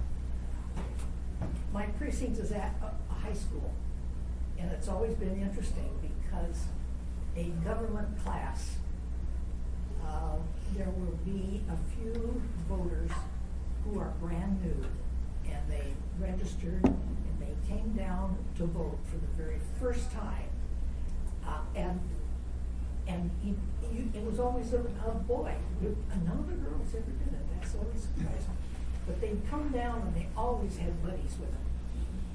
My precinct is at a high school, and it's always been interesting because a government class, there will be a few voters who are brand new, and they registered and they came down to vote for the very first time. It was always a boy. None of the girls ever did it. That's always surprising. But they'd come down and they always had buddies with them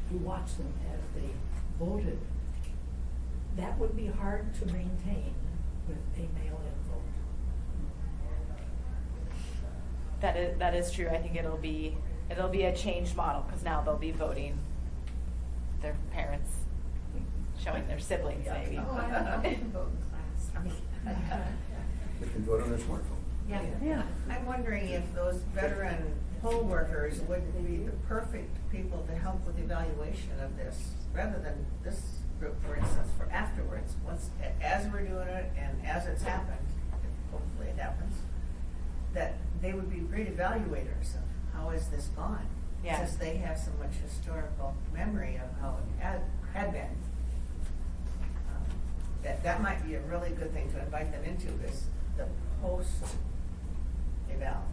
who watched them as they voted. That would be hard to maintain with a mail-in vote. That is true. I think it'll be a changed model, because now they'll be voting their parents, showing their siblings maybe. Oh, I don't know, we can vote in class. They can vote on their smartphone. Yeah. I'm wondering if those veteran poll workers would be the perfect people to help with evaluation of this, rather than this group, for instance, for afterwards, as we're doing it and as it's happened, hopefully it happens, that they would be great evaluators of how has this gone. Yeah. Since they have so much historical memory of how it had been. that might be a really good thing to invite them into, is the post-eval,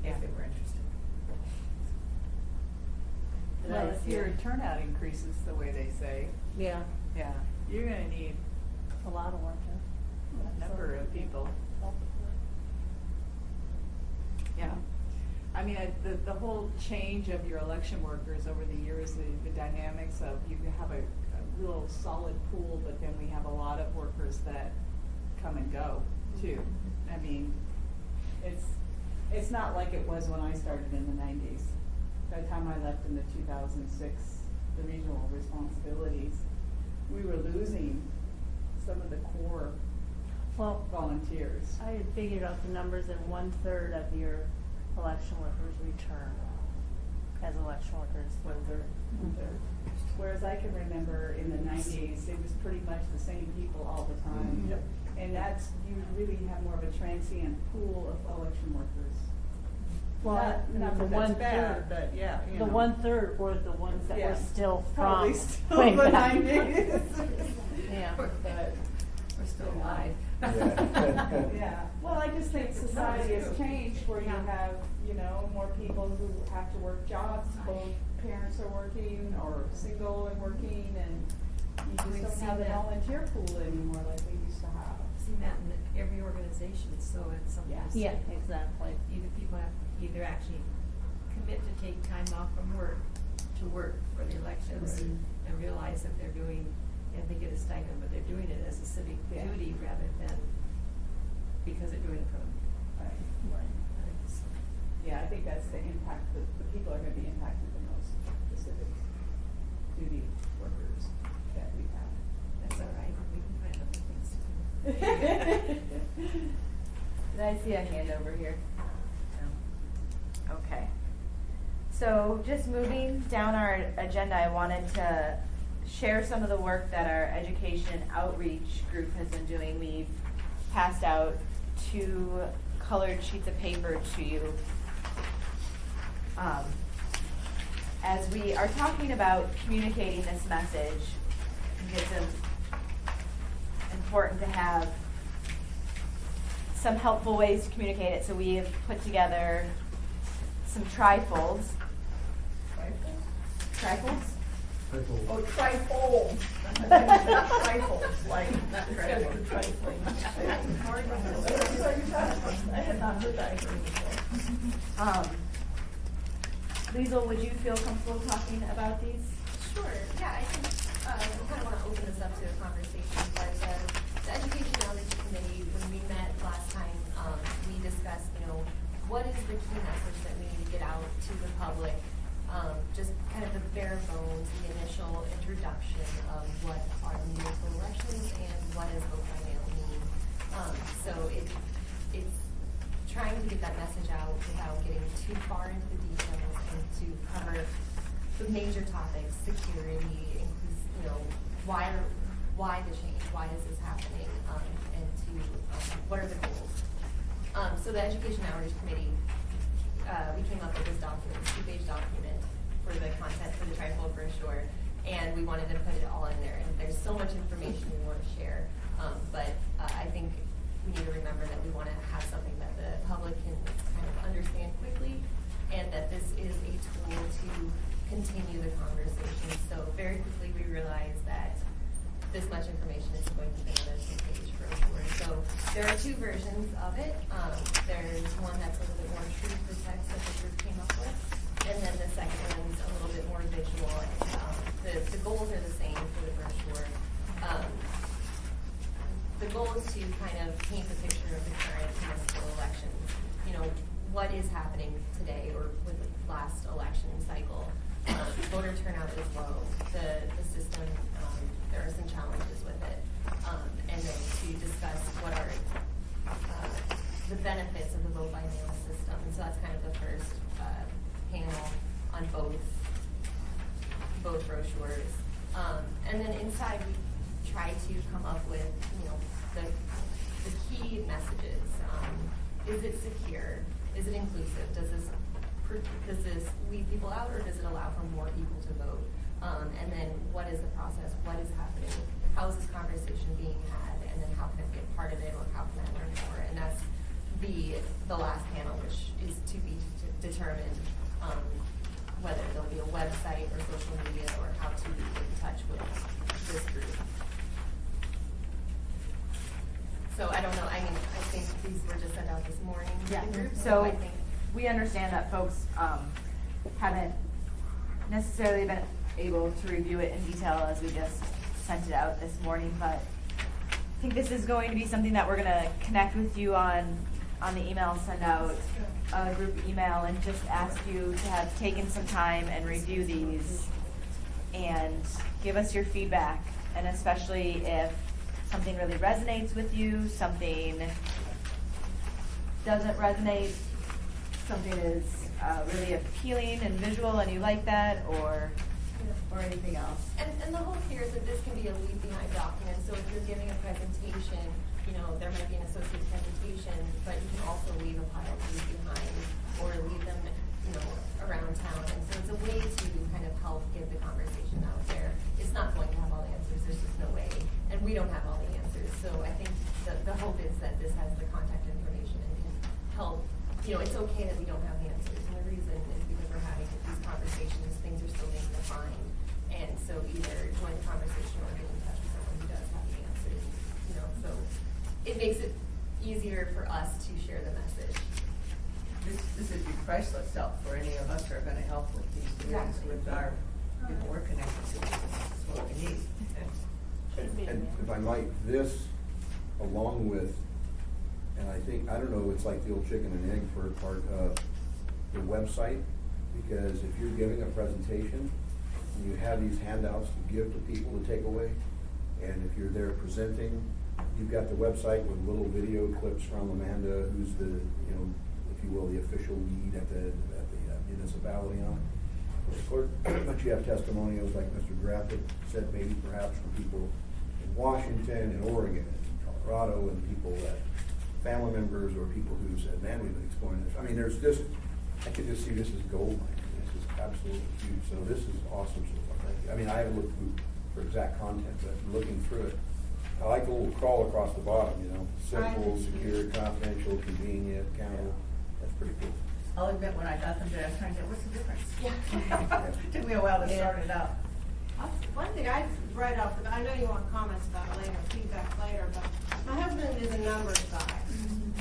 if they were interested. Well, if your turnout increases the way they say, Yeah, yeah, you're gonna need a lot of work. a number of people. Yeah. I mean, the whole change of your election workers over the years, the dynamics of you have a real solid pool, but then we have a lot of workers that come and go too. I mean, it's not like it was when I started in the 90s. By the time I left in the 2006, the regional responsibilities, we were losing some of the core volunteers. I had figured out the numbers, and 1/3 of your election workers return as election workers. 1/3. Whereas I can remember in the 90s, it was pretty much the same people all the time. Yep. And that's, you really have more of a transient pool of election workers. Well, Not the that that's 1/3, bad, but yeah, you the know. 1/3 were the ones that Yeah. were still Probably from still way the back. 90s. Yeah. But, We're still alive. Yeah. yeah, well, I just think society has changed where you have, you know, more people who have to work jobs, both parents are working or single and working, and you We've just don't seen have the that. volunteer pool anymore like we used to have. I've seen that in every organization, so it's something to see. Yeah, exactly. Either people have to either actually commit to take time off from work to work for the elections Right. and realize that they're doing, and they get a stipend, but they're doing it as a civic Yeah. duty rather than because they're doing it for them. Right. So, Yeah, I think that's the impact, that the people are gonna be impacted the most, the civic duty workers that we have. That's all right, we can find other things to do. Did I see a hand over here? No. Okay. So just moving down our agenda, I wanted to share some of the work that our education outreach group has been doing. We've passed out 2 colored sheets of paper to you. As we are talking about communicating this message, I think it's important to have some helpful ways to communicate it. So we have put together some trifolds. Trifles? Oh, trifold. Trifolds, like, not trifles, trifling. I had not heard that before. Liesl, would you feel comfortable talking about these? Sure, yeah, I think, we kind of want to open this up to a conversation, but the Education Outreach Committee, when we met last time, we discussed, you know, what is the key message that we need to get out to the public? Just kind of the bare bones, the initial introduction of what are municipal elections and what does vote by mail mean. So it's trying to get that message out without getting too far into the details and to cover the major topics, security, you know, why the change, why is this happening, and what are the goals. So the Education Outreach Committee, we came up with this document, 2-page document for the content for the trifold brochure, and we wanted to put it all in there. And there's so much information we want to share, but I think we need to remember that we want to have something that the public can kind of understand quickly, and that this is a tool to continue the conversation. So very quickly we realized that this much information is going to be on a 2-page brochure. So there are 2 versions of it. There's one that's a little bit more true for text that the group came up with, and then the second one's a little bit more visual. And, the goals are the same for the brochure. The goal is to kind of paint the picture of the current municipal elections. You know, what is happening today or with the last election cycle. Voter turnout is low. The system, there are some challenges with it. And then to discuss what are the benefits of the vote by mail system. And so that's kind of the first panel on both brochures. And then inside we try to come up with, you know, the key messages. Is it secure? Is it inclusive? Does this leave people out, or does it allow for more people to vote? And then what is the process, what is happening, how is this conversation being had, and then how can I be a part of it, or how can I learn more? And that's the last panel, which is to be determined, whether there'll be a website or social media, or how to get in touch with this group. So I don't know, I mean, I think these were just sent out this morning to Yeah, the group, so I think. we understand that folks haven't necessarily been able to review it in detail as we just sent it out this morning, but I think this is going to be something that we're gonna connect with you on the email, send out a group email and just ask you to have taken some time and review these and give us your feedback, and especially if something really resonates with you, something doesn't resonate, something is really appealing and visual and you like that, or anything else. And the hope here is that this can be a leave behind document, so if you're giving a presentation, you know, there might be an associated presentation, but you can also leave a pile of leave behind, or leave them, you know, around town. And so it's a way to kind of help get the conversation out there. It's not going to have all the answers, there's just no way, and we don't have all the answers. So I think the hope is that this has the contact information and can help, you know, it's okay that we don't have the answers, and the reason is because we're having these conversations, things are still being defined. And so either join the conversation or get in touch with someone who does have the answers, you know, so it makes it easier for us to share the message. This would be priceless help for any of us who are gonna help with these hearings Exactly. with our people we're connected to. That's what we need. And if I might, this, along with, and I think, I don't know, it's like the old chicken and egg for part of the website, because if you're giving a presentation, and you have these handouts to give to people to take away, and if you're there presenting, you've got the website with little video clips from Amanda, who's the, you know, if you will, the official lead at the municipality on it. Of course, but you have testimonials like Mr. Graff had said, maybe perhaps from people in Washington and Oregon and Colorado, and people that, family members or people who said, man, we've been exploring this. I mean, there's just, I could just see this as gold mine. This is absolutely huge. So this is awesome so far. Thank you. I mean, I haven't looked through for exact content, but looking through it, I like the little crawl across the bottom, you know, simple, secure, confidential, convenient, accountable. That's pretty cool. I'll admit, when I got them there, I was trying to get, what's the difference? Yeah. Took me a while to sort it out. One thing I right off the bat, I know you want comments about it later, feedback later, but my husband is a numbers guy.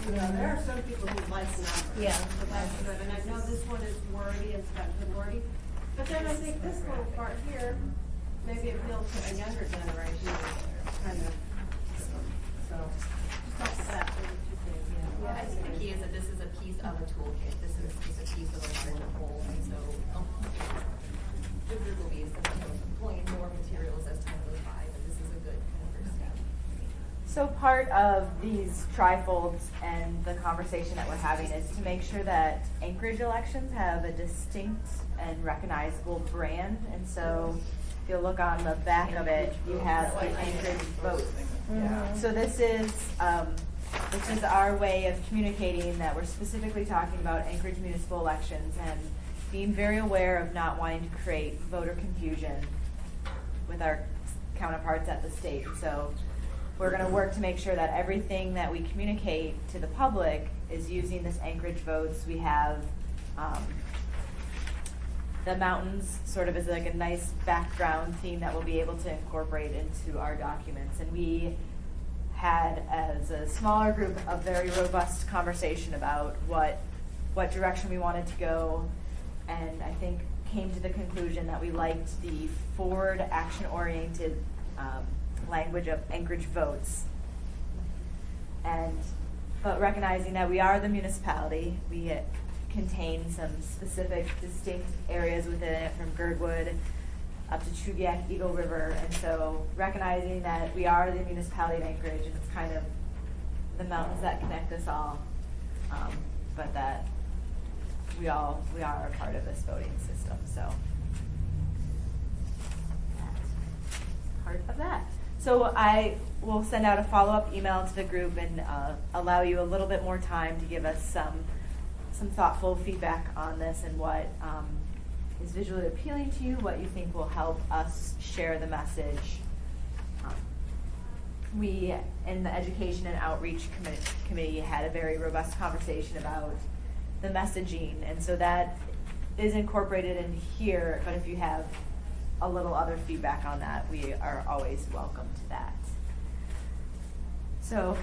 You know, there are some people who like numbers. Yeah. But that's good, and I know this one is wordy, it's got good wordy. But then I think this little part here, maybe appeals to a younger generation, kind of, so, just off the bat, what you think, Yeah, I think the key is that this is a piece of a toolkit. This is just a piece of a larger whole, and so the group will be pulling in more materials as time goes by, but this is a good kind of first step. So part of these trifolds and the conversation that we're having is to make sure that Anchorage elections have a distinct and recognizable brand. And so if you look on the back of it, you have the Anchorage vote. So this is our way of communicating that we're specifically talking about Anchorage municipal elections and being very aware of not wanting to create voter confusion with our counterparts at the state. So we're going to work to make sure that everything that we communicate to the public is using this Anchorage votes. We have the mountains sort of as like a nice background theme that we'll be able to incorporate into our documents. And we had, as a smaller group, a very robust conversation about what direction we wanted to go, and I think came to the conclusion that we liked the forward action-oriented language of Anchorage votes. But recognizing that we are the municipality, we contain some specific distinct areas within it, from Girdwood up to Chugiak, Eagle River, and so recognizing that we are the municipality of Anchorage, and it's kind of the mountains that connect us all, but that we are a part of this voting system, so that's part of that. So I will send out a follow-up email to the group and allow you a little bit more time to give us some thoughtful feedback on this and what is visually appealing to you, what you think will help us share the message. We, in the Education and Outreach Committee, had a very robust conversation about the messaging, and so that is incorporated in here, but if you have a little other feedback on that, we are always welcome to that. So,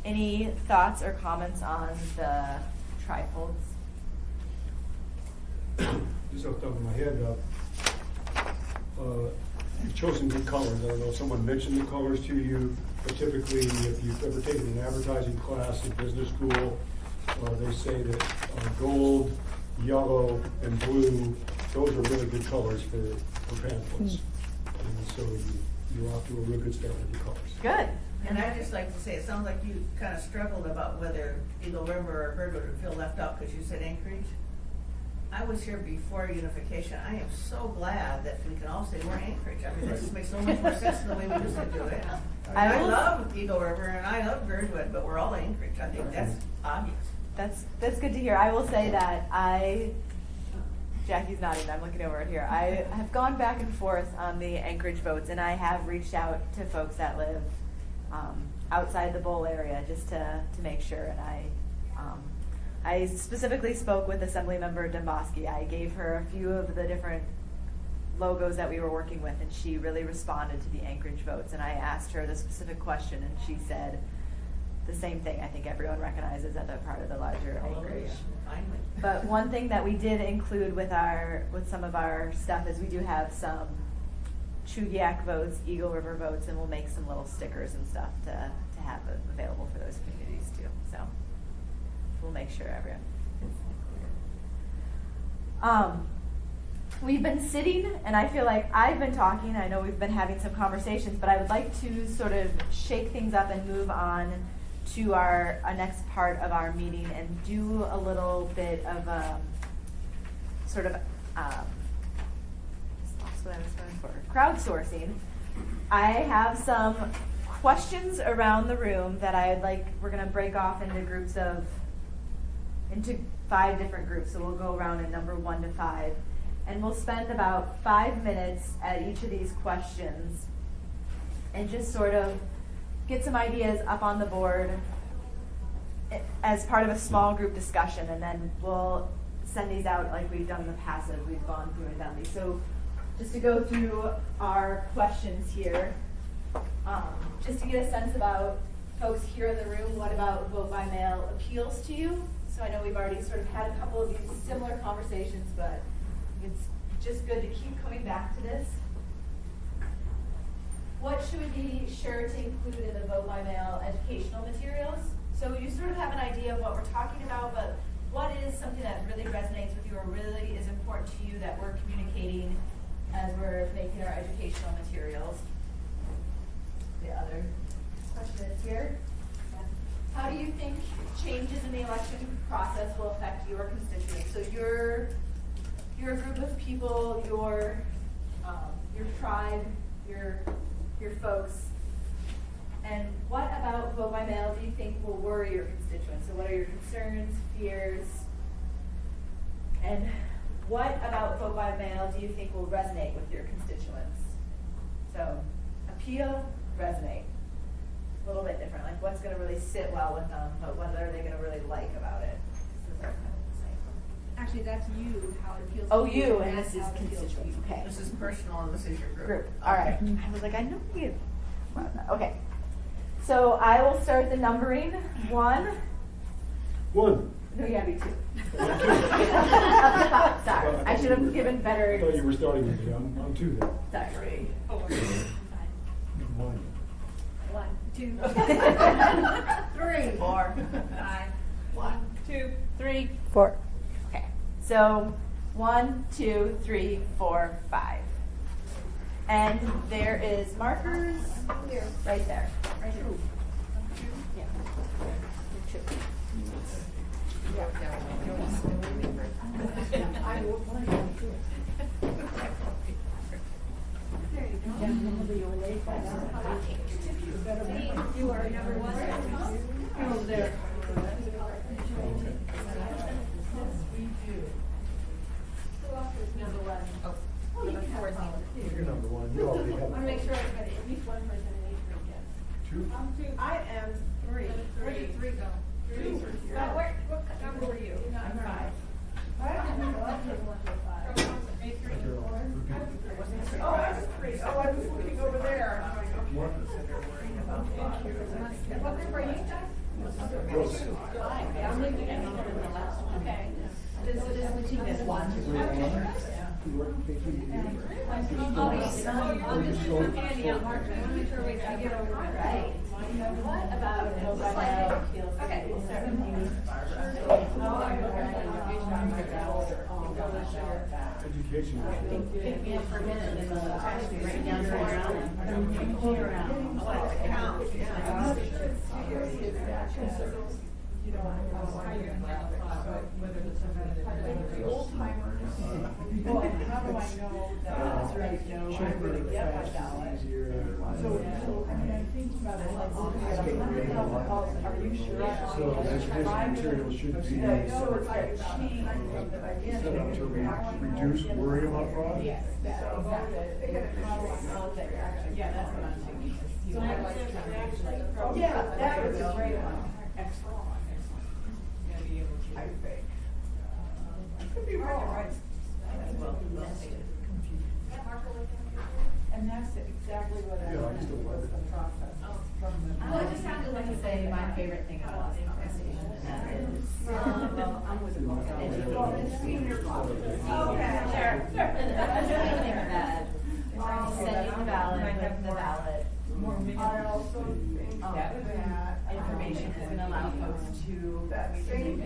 any thoughts or comments on the trifolds? Just off the top of my head, you've chosen good colors. I don't know if someone mentioned the colors to you, but typically, if you've ever taken an advertising class in business school, they say that gold, yellow, and blue, those are really good colors for pamphlets. And so you're off to a real good start with your colors. Good. And I'd just like to say, it sounds like you kind of struggled about whether Eagle River or Birdwood would feel left out because you said Anchorage. I was here before unification. I am so glad that we can all say we're Anchorage. I mean, this just makes so much more sense than the way we used to do it. I love Eagle River and I love Birdwood, but we're all Anchorage. I think that's obvious. That's good to hear. I will say that Jackie's nodding, I'm looking over it here. I have gone back and forth on the Anchorage votes, and I have reached out to folks that live outside the bowl area just to make sure. And I specifically spoke with Assemblymember Domboski. I gave her a few of the different logos that we were working with, and she really responded to the Anchorage votes. And I asked her the specific question, and she said the same thing. I think everyone recognizes that they're part of the larger Anchorage. Finally. But one thing that we did include with some of our stuff is we do have some Chugiak votes, Eagle River votes, and we'll make some little stickers and stuff to have available for those communities too. So we'll make sure everyone is we've been sitting, and I feel like I've been talking. I know we've been having some conversations, but I would like to sort of shake things up and move on to our next part of our meeting and do a little bit of sort of that's what I was going for, crowdsourcing. I have some questions around the room that we're going to break off into 5 different groups. So we'll go around in number 1 to 5. And we'll spend about 5 minutes at each of these questions and just sort of get some ideas up on the board as part of a small group discussion, and then we'll send these out like we've done in the past as we've gone through and done these. So just to go through our questions here, just to get a sense about folks here in the room, what about vote by mail appeals to you? So I know we've already sort of had a couple of these similar conversations, but it's just good to keep coming back to this. What should we be sure to include in the vote by mail educational materials? So you sort of have an idea of what we're talking about, but what is something that really resonates with you or really is important to you that we're communicating as we're making our educational materials? The other question is here. How do you think changes in the election process will affect your constituents? So you're a group of people, your tribe, your folks, and what about vote by mail do you think will worry your constituents? So what are your concerns, fears, and what about vote by mail do you think will resonate with your constituents? So appeal, resonate. A little bit different, like what's going to really sit well with them, but what are they going to really like about it? This is our kind of the same. Actually, that's you, how it feels. Oh, to you, and that's this is how it feels to constituents. you. Okay. This is personal and this is your group. All right. I was like, I know you. Okay. So I will start the numbering. 1. 1. No, you gotta be 2. Sorry, I should have given better. I thought you were starting with me. I'm 2 then. Sorry. 4, 5, 1. 1, 2, 3, 4, 5, 1, 2, 3, 4. Okay. So 1, 2, 3, 4, 5. And there is markers here, right there. Right here. Yeah. 2. I will find out too. there you go. You are number 1. Oh, there. Who Number 4 is Nina. You're number one, you already have. I wanna make sure everybody, at least one person in each group gets. Two? I'm 2. I am 3. Where did 3 go? 3 were here. What number were you? I'm 5. I don't know, I was 1 to 5. Oh, I was 3. Oh, I was looking over there. What group are you guys? I'm looking at the last one. Okay. This is the team that's watching. You work in KTVU? Oh, yes. I'm just Andy, I'm Mark. I want to make sure we get over it. Right. What about mobile feels? Okay, we'll start with you. Education. Pick me up for a minute and then I'll text you right down to around. Pull around. Old timers. Well, how do I know that it's right now? I'm gonna get my ballot. So, I mean, I'm thinking about it, like, are you sure? So the education material should be So it's like a chain that I get. set up to reduce worry about fraud. Yes, exactly. Yeah, that's what I'm thinking. So I like to- Yeah, that was a great one. Excellent. Gonna be able to. I think. Could be wrong, right? And that's exactly what I Yeah, I just don't was like the it. process from the. I just sounded like to say my favorite thing about this conversation, and that is, well, I'm with the Senior Okay, sure. That's the main thing that, sending the ballot, with the ballot. I also think that Information is gonna allow folks to. that same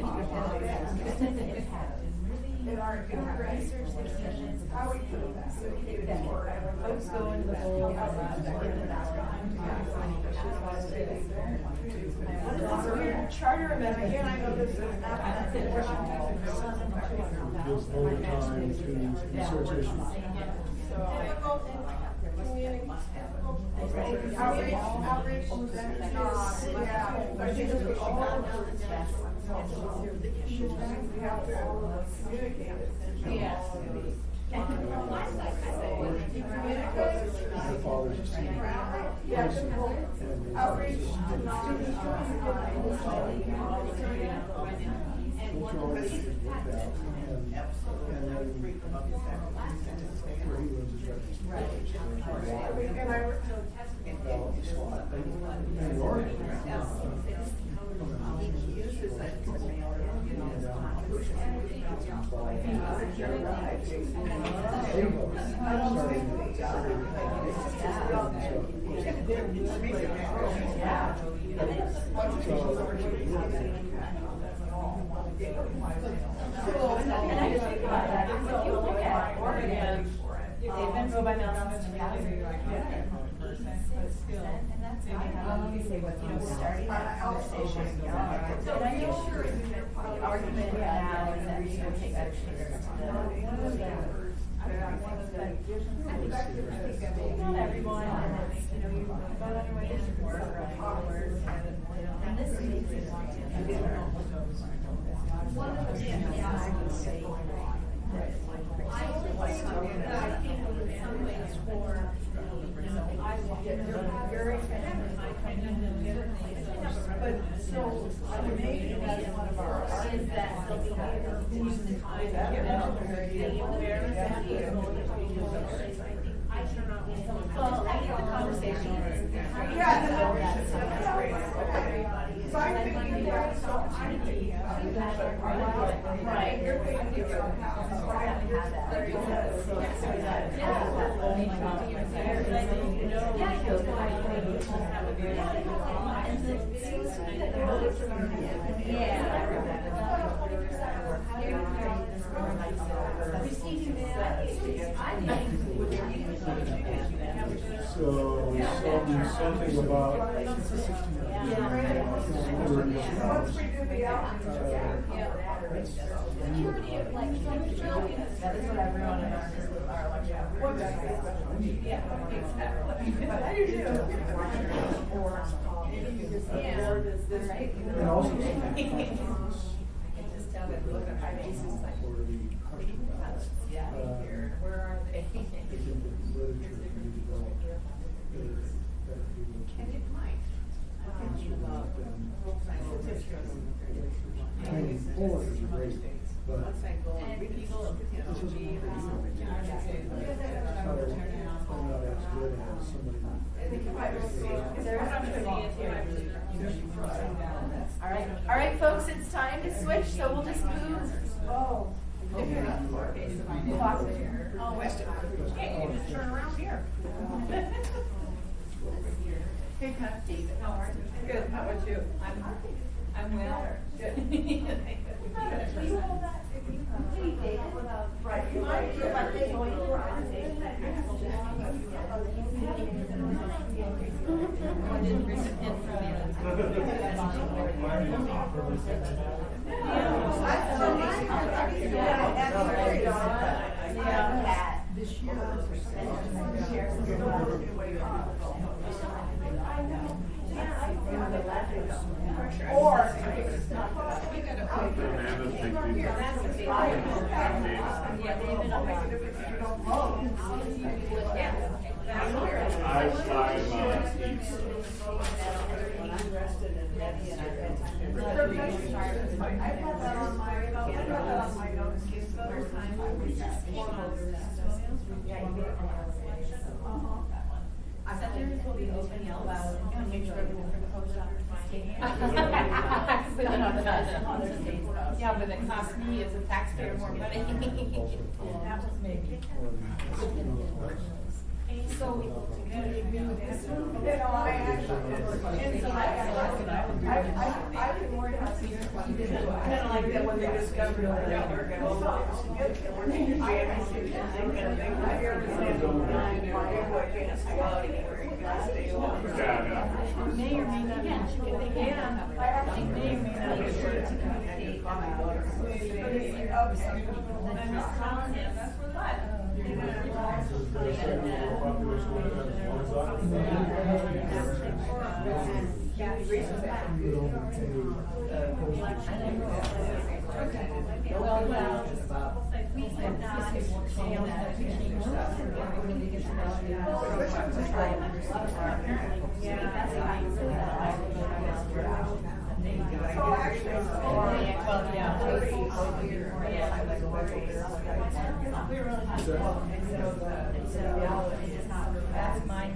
In our research decisions, how we do that. Folks go into the bowl, get the ballot. What is this weird charter amendment? Again, I know this is not. Gives more time to research issues. Difficult in community. Outreach, that's not, yeah. I think we all know the national. We have to all communicate it. Yes. The fathers of senior. Outreach. Cultural issues worked out, and then where he lives is right. And I, Ballot slot. And Oregon. And I just think about that, because if you look at Oregon, they've been go by mail system value. And that's how you say what, starting that conversation. And I know the argument now is that we should take better care of the. Not everyone, and it's, you go on your way to work or hours, and this makes it. One of the things I would say that I think in some ways for, I will get very family, I come in different places. But so, maybe that's one of our is that they'll be here, use the time, give them very aware that I turn on with someone. Well, I think the conversation is. Yeah, that's great. Okay. So I'm thinking about opportunity. Right. You're thinking about So, something about. once we do the outreach. Security of like, that is what everyone in our election. Yeah, exactly. I do too. And also something. Just tell them, look at my basis, like, For the question ballots. yeah, here, we're I mean, Poland is great, but Once I go and this people, isn't you know, for be, you. turn They're not as good as somebody. All right, folks, it's time to switch, so we'll just move. Oh. If you're not. Oh, west of. Hey, you just turn around here. Hey, Pat, David, how are you? Good, how about you? I'm well. Good. Will you hold that? Please, David. Right. You might feel like they join the conversation. Centers will be open about and make sure everyone from the post office is yeah, but it costs me as a taxpayer more money. That was maybe. So, do you agree with this one? I've been worried about these. Kind of like that when they discovered that we're going may or may not, if they can, I actually may or may not be sure to communicate about That's mine.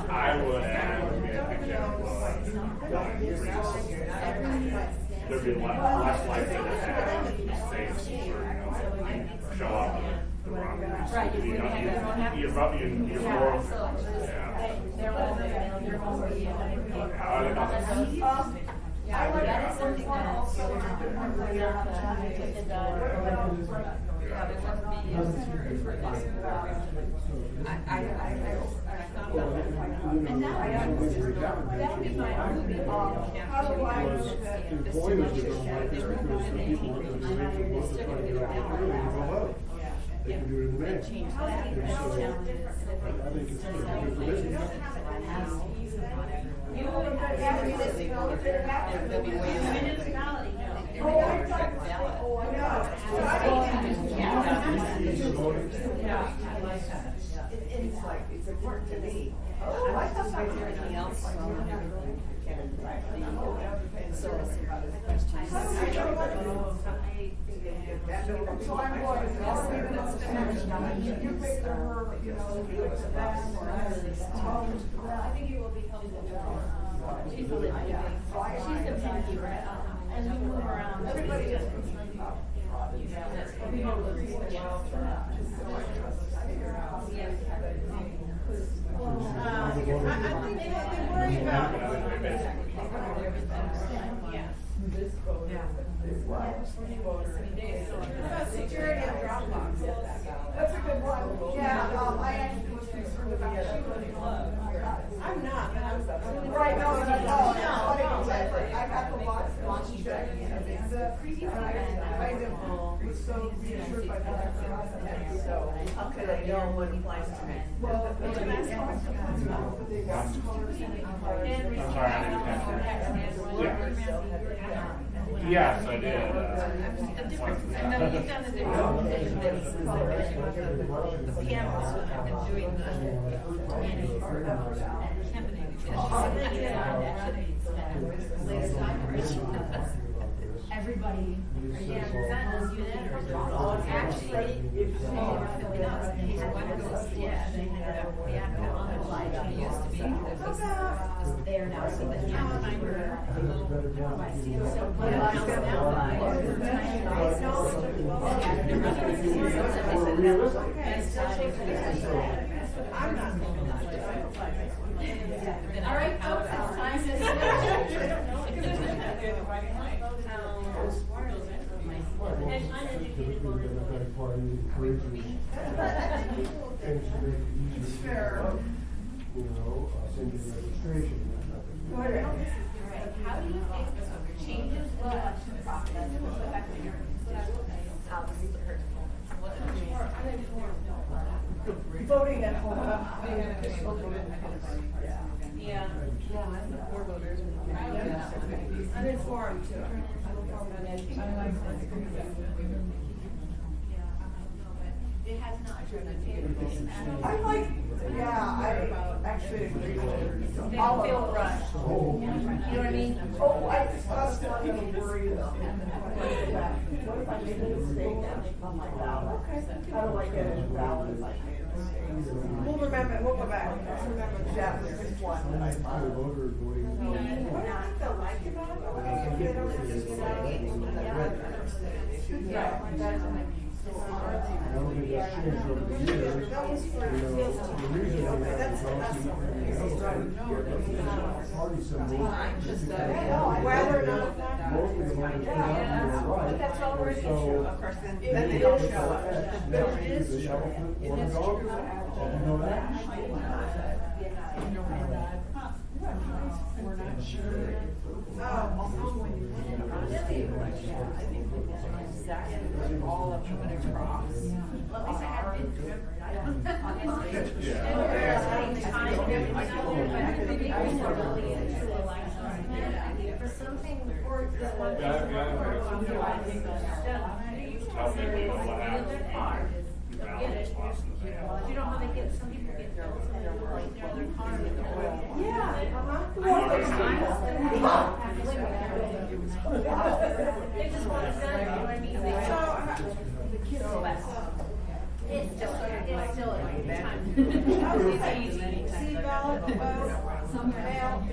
I would add would be an example of there'd be less likely to have things show up in the wrong reason. Right. You're more, Yeah, that is something that also and now I understand. That would be my movie. How do I look at Employers are gonna like this because some people aren't gonna do it for months, they're trying to get out of the and go up. They can do it in May. And so, I think it's good for business. You will have It's like, it's important to me. Oh, I thought I was everything else. So I'm going to you picked her, you know, I think it will be helpful. She's the pinky, right? And we move around. Everybody does. Security and Dropbox. That's a good one. Yeah, I actually was concerned about she was I'm not, but I'm right. No, exactly. I got the box launch check. The previous I was so reassured by that. So how could I know what applies to me? Well, Yes, I did. I know you've done a different things. The pianos have been doing the Everybody, They are now, so the timer, all right, folks, it's time to. Democratic Party encourages things to make it easier. You know, sending registration. How do you think changes the election process will affect your Voting at home. Yeah. More voters. Uninformed too. It has not. I like, yeah, I actually agree with They all don't feel of it. rushed. Oh. You know what I mean? Oh, I just thought of one that worried about. What if I made a mistake on my ballot? How do I get it valid if I made a mistake? We'll go back, let's remember that was just one that I thought. The voter voting. What do you think they'll like about it? They don't just get out of it. Yeah, that's what I mean. I don't think that's changed over the years. You know, the reason they have the party symbol is because Whether or not. most of the voters put out to the right. That's all we're So, of course, then they don't show up. There is the elephant or the dog. Did you know that? We're not sure. All of them across. Well, at least I have been to remember it. For something, or the Yeah, one. yeah, Tell people what happens. You know how they get, some people get bills and they're like, they're in their car and they're like, Yeah. they just want it done, you know what I mean? It's still a good time. See ballot, vote, mail,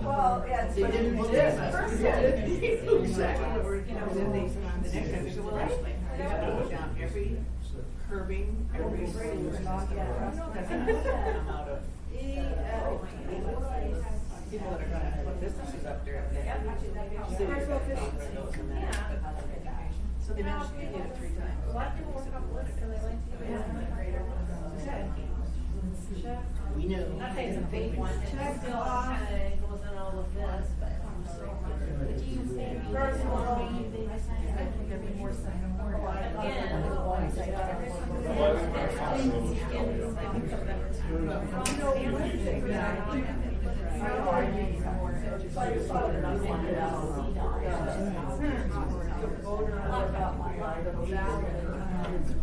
well, yeah, it's. They didn't do this. First did. Exactly. The next time we said, well, actually, they have to put down every curbing, every single. People that are gonna put businesses up there. So they managed to get it 3 times. A lot of people work off lists and they like to get it. We know. Not saying it's a big one, it still kind of goes in all of this, but. But do you think there's more support? Again.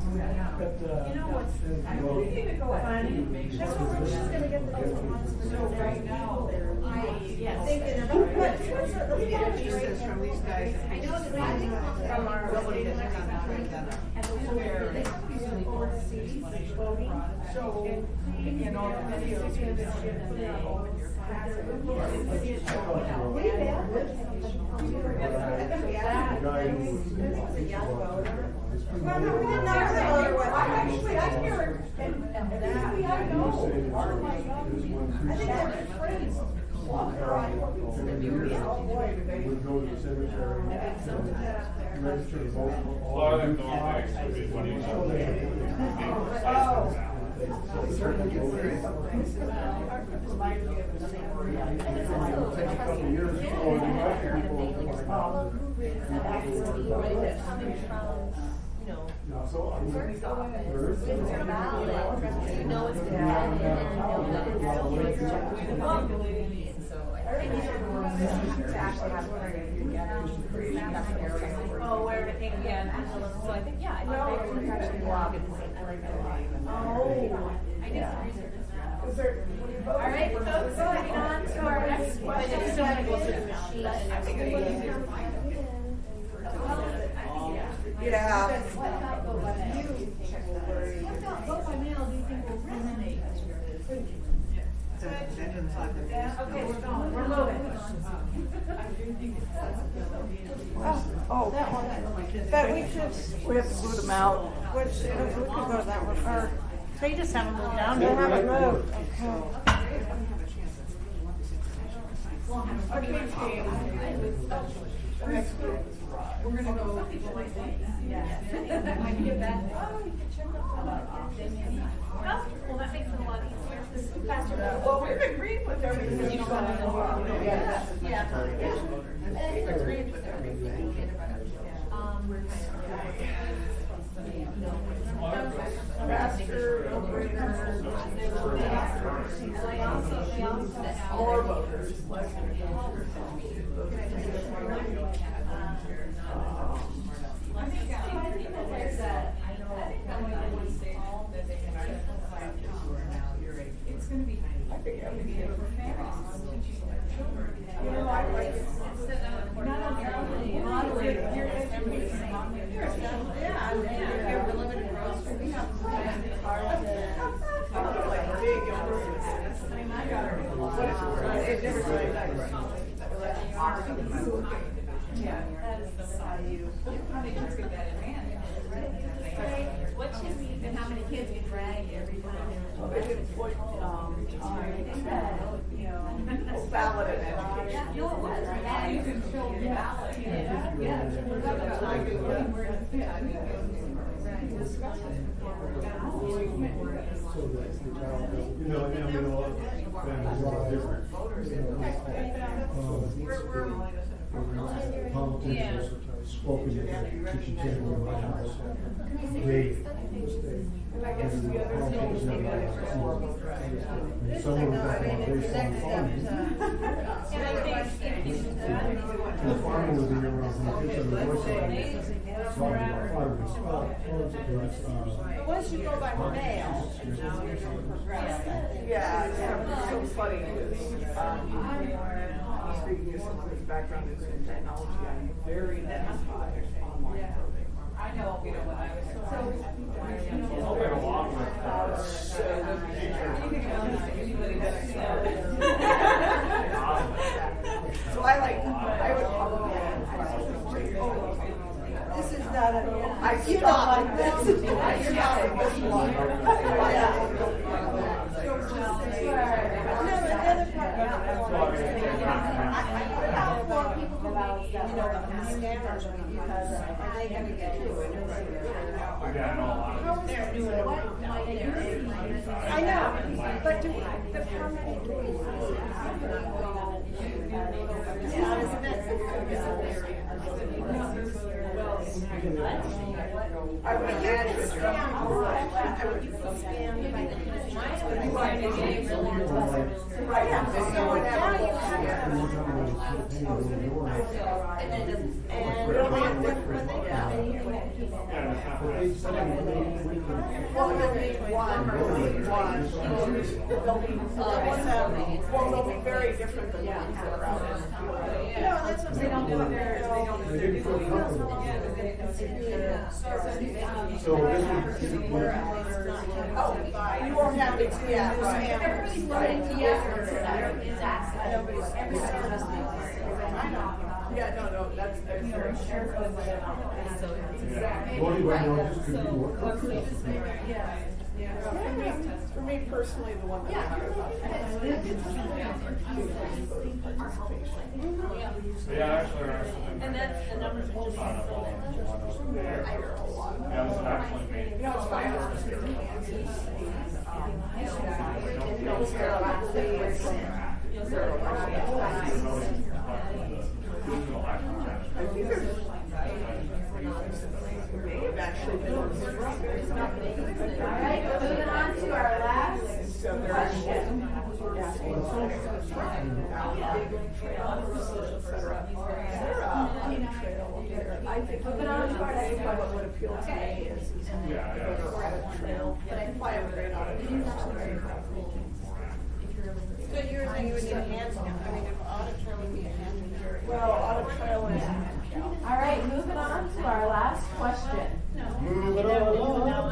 You know what's, I don't need to go funny. That's what we're just gonna get those ones for so right now. Thinking about, but here's what, let's get a Pieces from these guys. I know that I think from our. Nobody has done that right now. Where overseas voting, so in all the videos, we have put it all in your password. We a young voter. Well, no, we're not the voter. Actually, I hear it, and that, I know. I think they're friends. Walk around. Would go to the cemetery. Register to vote for all. Well, I think the only thing would be when you show that you're getting license out. Take a couple years before they got here, people. you know, No, so I'm. clerk's office, There's- things are valid, you know it's been vetted, and you know that it's still here. So I think to actually have clerks together, create that area. Oh, where everything, yeah, so I think, yeah, I think it's actually a lot of good point. I like that a lot. I did some research. All right, folks, moving on to our next question. Still gonna go through the machine. I think it's easier to find them. Yeah. What by mail do you think will resonate? Okay, we're going, we're moving. Oh, that one, that we have to boot them out. Which, we could go to that one, or. They just haven't moved down. They haven't moved, okay. Okay, Steve. We're gonna go. Well, that makes it a lot easier. Faster. Well, we've agreed with everything. You don't want to know. Yeah. We've agreed with everything. Faster, more voters, less. It's gonna be. I think that would be a you know, I like it. Yeah, we're limited growth. We have like big improvements. I mean, I got her. It never really Yeah, that is how you probably just get that advantage. What should we, and how many kids get dragged every time? ballot and education. No, it was. Yeah, you can fill the ballot. You know, and I mean, a lot of families are different. Politicians have spoken at the kitchen table in my house. They, some of them got based on farming. The farming would be around from the kitchen to the voice talking about farming. Once you go by mail, yeah, it's so funny. Speaking of someone's background in technology, I'm very identified online voting. I know, when I was. Open along with, So I would probably, this is not a, I do not like this. You're not a good one. No, the other part about more people who maybe, you know, scammers because they have to get through it. I know, but do, but how many do we? I would imagine it's scam. I would scam by the. Right, yeah, so now you have. And then it doesn't, and it'll be a different thing. Well, you'll need one. They'll be very different than the ones that are out in the field. No, that's what they don't do it there. They didn't feel comfortable. So this would. Oh, you won't have to, yeah, right. Everybody's learning together. Exactly. Yeah, no, that's very sure. Well, anyway, no, this could be more comfortable. For me personally, the one that I heard about. Yeah, actually, And that's the numbers will just. yeah, this is actually me. You know, it's fine. I think there's may have actually I think, but what would appeal to me is Yeah, go to Audit Trail, but I fly over there, it is actually very helpful. So you're saying you would need a hands-on, I mean, if audit trail would be a hands-on. Well, Audit Trail is. All right, moving on to our last question. Move it on.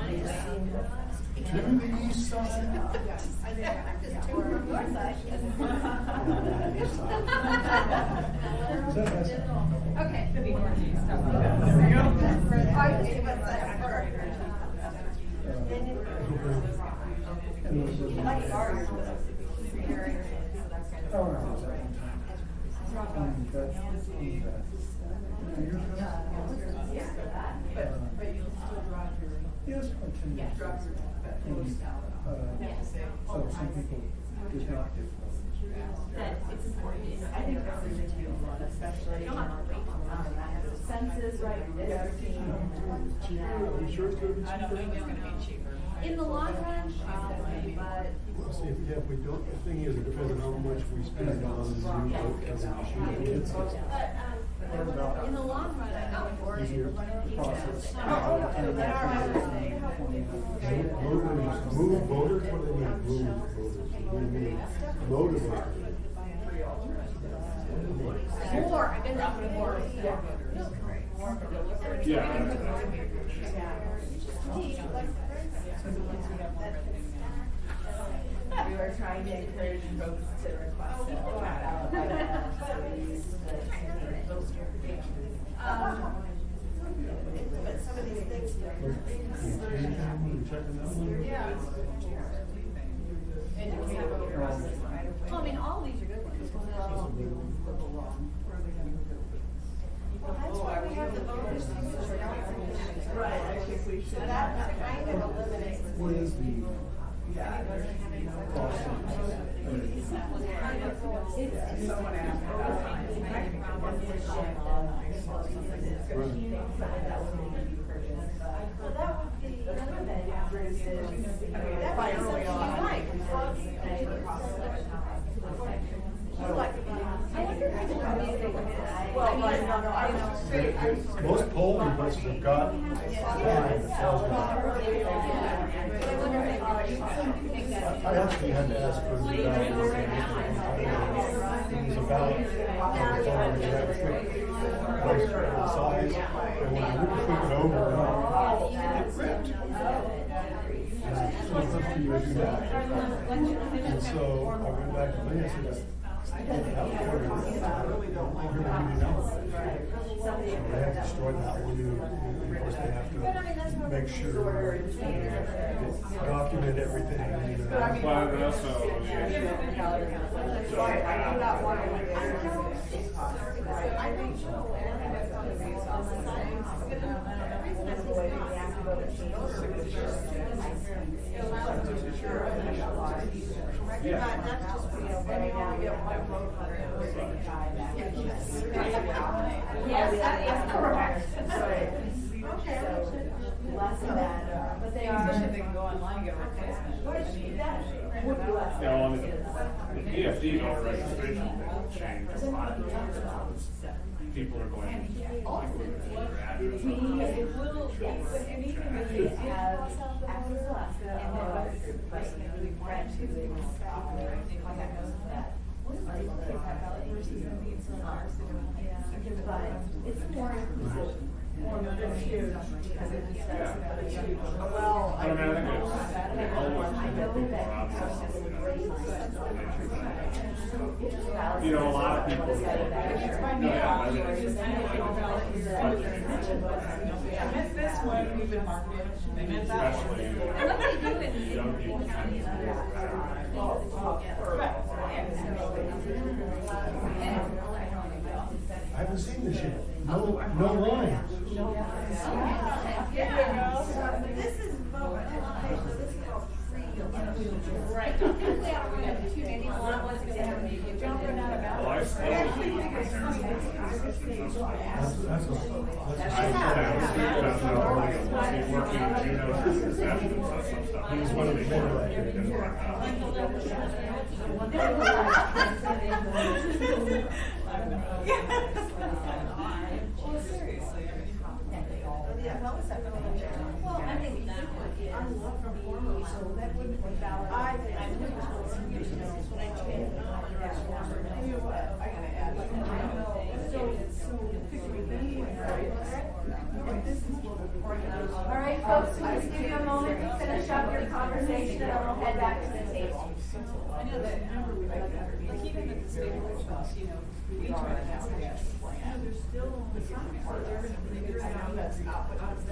To the east side. Okay. There we go. Yes, so some people did not get those. That it's important, I think that's the two, especially, census, right, everything. Are you sure it's gonna be I don't think it's gonna be cheaper. In the long run, probably, but. Well, see, if we don't, the thing is, it depends on how much we spend on the new boat as a machine. It's In the long run, I know easier process. Move voters, what do they mean, move voters? What do you mean? Motivate. More, I've been down for more. Yeah. We were trying to encourage folks to request it. But some of these things. Well, I mean, all of these are good ones. Well, that's why we have the voter signature. Right, I think we should. That kind of eliminates. What is the cost? Someone asked about Well, that would be another thing, versus, That might be something you like. You like it. I wonder if it's amazing. Well, right, no, I know. Most polling places have got a sign that tells them. I actually had to ask for the it was about size, and when I really flip it over, it ripped. And so I went back to Lynn and said, I don't have to order this. I really don't want to give you numbers. So they have destroyed that one, and of course they have to make sure, document everything, you know. Well, and also, Yes, that is correct. Less of that, but they are. Especially if they can go online and get a replacement. That would be less. you know, on the EFD voter registration will change a lot. People are going, people are going to their address. We will, yes, but anything that we have access to Alaska, and then the person that we want to, they will contact us for that. But it's more inclusive, more huge, because it just does. Well, I mean, I think it's, always people you know, a lot of people. I meant this one, we've been marketing, they meant that one. Especially And what they do is. young people tend to I haven't seen this yet. No lines. This is vote, this is called free. Right. Typically, I don't have too many long ones, because I have to jump in out of. Well, I suppose He's one of the Well, seriously, I mean, Yeah, how was that really? Well, I mean, I'm not from formal, so that wouldn't be valid. I All right, folks, we'll just give you a moment to finish up your conversation and then we'll head back to the table. I know that, remember we like even at the state workshops, you know, we try to have a plan. There's still some part they're gonna figure it out, that's not what I was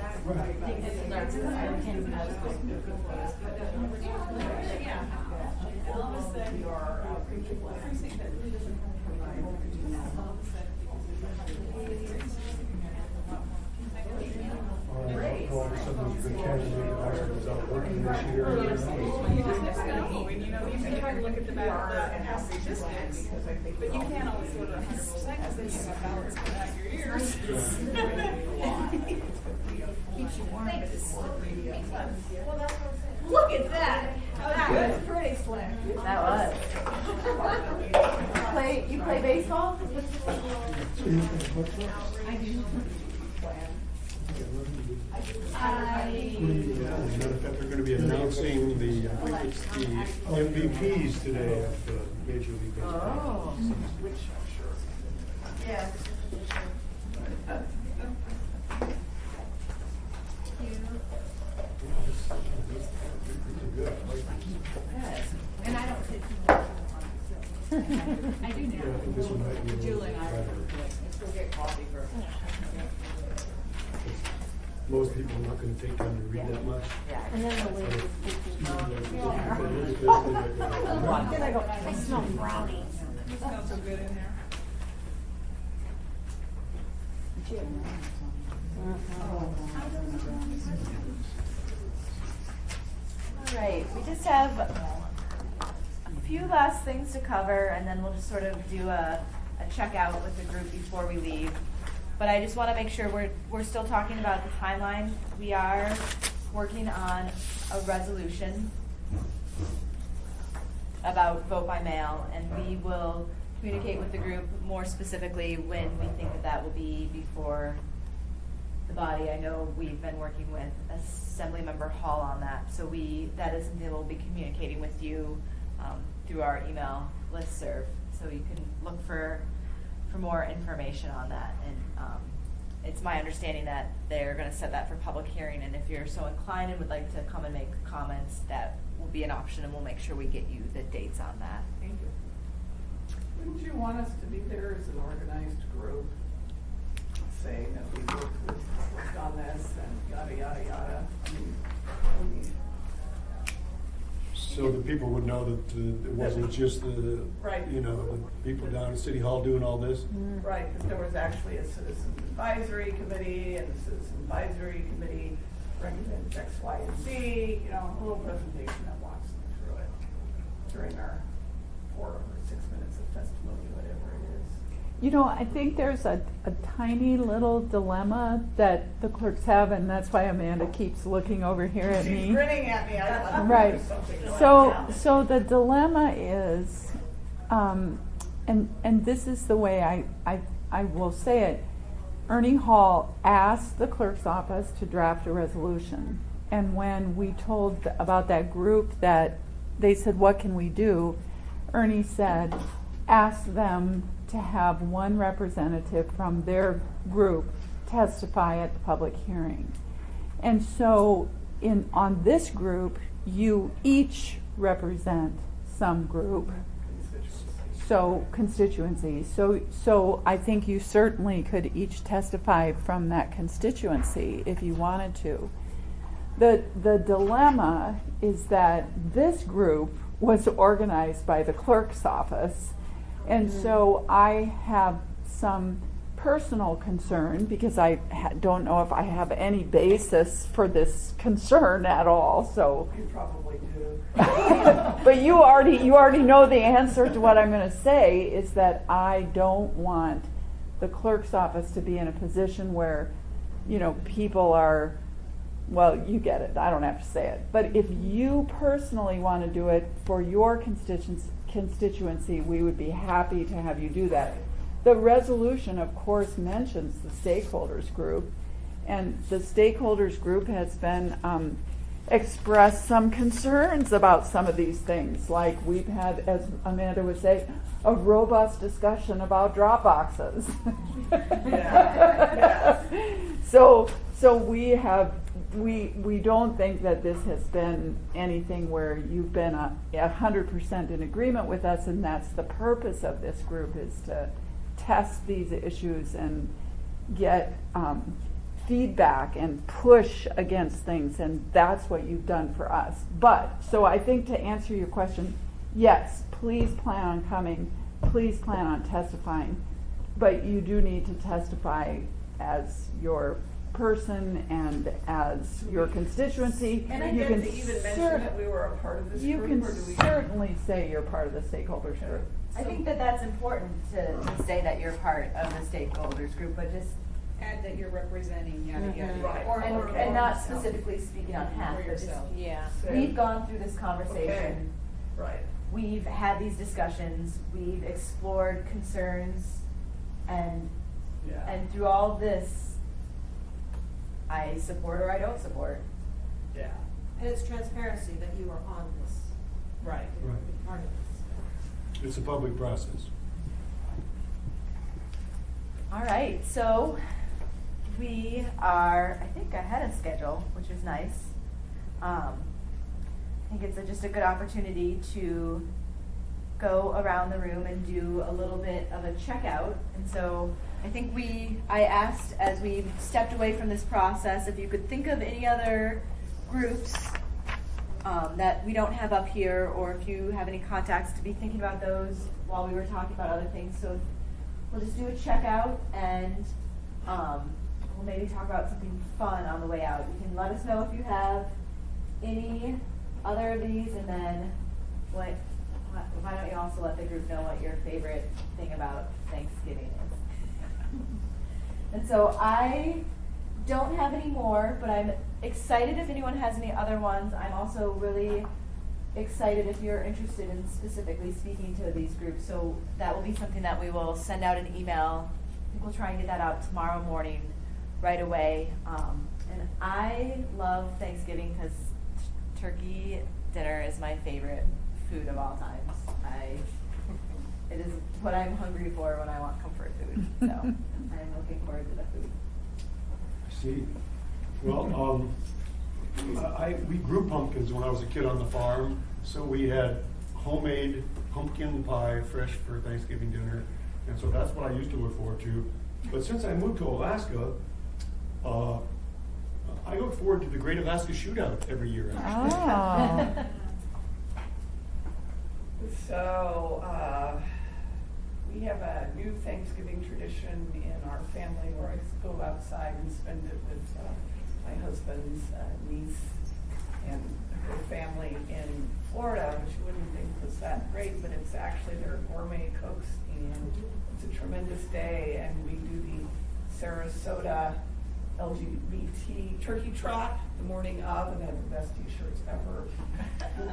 all of a sudden you are precinct that really doesn't have to provide. All of a sudden, all of a sudden, there's a good candidate that was out working this year. you just never know, and you know, you can try to look at the back of the past existence, but you can't always order 100% because then you have ballots coming out your ears. Keeps you warm, but it's slippery. Well, that's what I'm saying. Look at that. That was pretty slick. That was. You play baseball? I do. As a matter of fact, they're gonna be announcing the, I think it's the MVPs today of the Major League Baseball. Yeah. And I don't sit too much on I do Yeah, I think this one might be a little Julie bit and I better. let's go get coffee first. Most people are not gonna take time to read that much. And then the ladies Then I go, I smell brownies. It smells so good in there. All right, we just have a few last things to cover, and then we'll just sort of do a checkout with the group before we leave. But I just want to make sure we're still talking about the timeline. We are working on a resolution about vote by mail, and we will communicate with the group more specifically when we think that that will be before the body. I know we've been working with Assemblymember Hall on that, so that is something we'll be communicating with you through our email listserv, so you can look for more information on that. And it's my understanding that they're going to set that for public hearing, and if you're so inclined and would like to come and make comments, that will be an option, and we'll make sure we get you the dates on that. Thank you. Wouldn't you want us to be there as an organized group, saying that we worked on this and yada, yada, yada? I mean, So the people would know that it wasn't just the, Right. you know, the people down at City Hall doing all this. right, because there was actually a citizen advisory committee, and the citizen advisory committee recommends X, Y, and Z, you know, a little presentation that walks them through it during our 4 or 6 minutes of testimony, whatever it is. You know, I think there's a tiny little dilemma that the clerks have, and that's why Amanda keeps looking over here at me. She's grinning at me, I want to Right. do something going So, on. so the dilemma is, and this is the way I will say it. Ernie Hall asked the clerk's office to draft a resolution, and when we told about that group that they said, "What can we do?" Ernie said, "Ask them to have one representative from their group testify at the public hearing." And so on this group, you each represent some group. So constituency. So I think you certainly could each testify from that constituency if you wanted to. The dilemma is that this group was organized by the clerk's office, and so I have some personal concern because I don't know if I have any basis for this concern at all. So, You probably do. but you already know the answer to what I'm going to say is that I don't want the clerk's office to be in a position where, you know, people are, well, you get it, I don't have to say it. But if you personally want to do it for your constituency, we would be happy to have you do that. The resolution, of course, mentions the stakeholders group, and the stakeholders group has been expressed some concerns about some of these things. Like we've had, as Amanda would say, a robust discussion about drop boxes. So we don't think that this has been anything where you've been 100% in agreement with us, and that's the purpose of this group, is to test these issues and get feedback and push against things, and that's what you've done for us. But, so I think to answer your question, yes, please plan on coming, please plan on testifying, but you do need to testify as your person and as your constituency. And I You get can to even mention cer- that we were a part of this You group, can or do we? certainly say you're part of the stakeholders group. I think that that's important to say that you're part of the stakeholders group, but just, Add that you're representing, yada, yada. Right. Or- and not specifically speaking on behalf, Or but just, yourself. Yeah. we've gone through this conversation. Okay. Right. We've had these discussions, we've explored concerns, and through all this, I support or I don't support. Yeah. And it's transparency that you are on this, Right. Right. part of this. It's a public process. All right, so we are, I think, ahead of schedule, which is nice. I think it's just a good opportunity to go around the room and do a little bit of a checkout. And so I think I asked as we stepped away from this process, if you could think of any other groups that we don't have up here, or if you have any contacts, to be thinking about those while we were talking about other things. So we'll just do a checkout, and we'll maybe talk about something fun on the way out. You can let us know if you have any other of these, and then why don't you also let the group know what your favorite thing about Thanksgiving is. And so I don't have any more, but I'm excited if anyone has any other ones. I'm also really excited if you're interested in specifically speaking to these groups. So that will be something that we will send out an email. I think we'll try and get that out tomorrow morning right away. And I love Thanksgiving because turkey dinner is my favorite food of all times. It is what I'm hungry for when I want comfort food. So I'm looking forward to the food. See, well, we grew pumpkins when I was a kid on the farm, so we had homemade pumpkin pie fresh for Thanksgiving dinner, and so that's what I used to look forward to. But since I moved to Alaska, I look forward to the Great Alaska Shootout every year, actually. Oh. So, we have a new Thanksgiving tradition in our family where I go outside and spend it with my husband's niece and her family in Florida, which you wouldn't think was that great, but it's actually their gourmet cooks, and it's a tremendous day, and we do the Sarasota LGBT turkey trot the morning of, and they have the best t-shirts ever,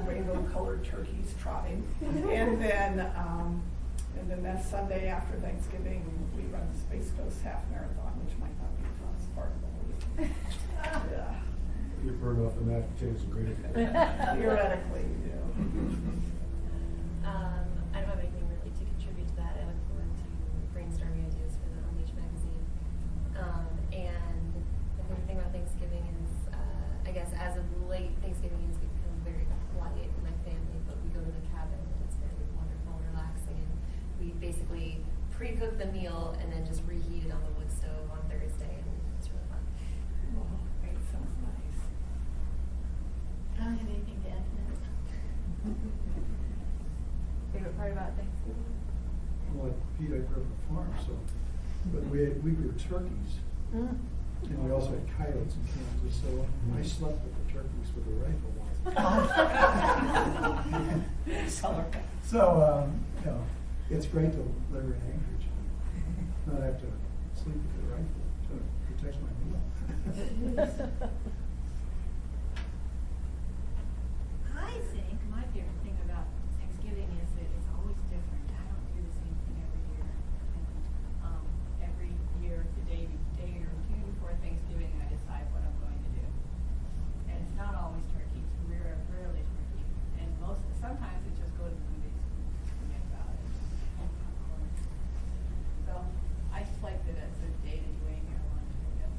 rainbow colored turkeys trotting. And then that Sunday after Thanksgiving, we run the Space Coast Half Marathon, which might not be the funnest part of the whole week. Yeah. You burn off the mashed potatoes and gravy. Theoretically, you do. I don't have anything really to contribute to that. I look forward to brainstorming ideas for the Unleash magazine. And the favorite thing about Thanksgiving is, I guess as of late, Thanksgiving has become very quiet in my family, but we go to the cabin and it's very wonderful and relaxing. And we basically pre-cook the meal and then just reheat it on the wood stove on Thursday, and it's really fun. Oh, that sounds nice. I don't have anything to add to that. Favorite part about Thanksgiving? Well, Pete, I grew up on a farm, so, but we grew turkeys. And we also had coyotes in Kansas, so I slept with the turkeys with a rifle on. So, you know, it's great to live in Anchorage. not have to sleep with the rifle to protect my meal. I think my favorite thing about Thanksgiving is that it's always different. I don't do the same thing every year. And, every year, the day or two before Thanksgiving, I decide what I'm going to do. And it's not always turkey. It's rarely turkey. And sometimes it just goes to the movies and forget about it. And popcorn. So I just like that it's a day to do any or lunch, I guess.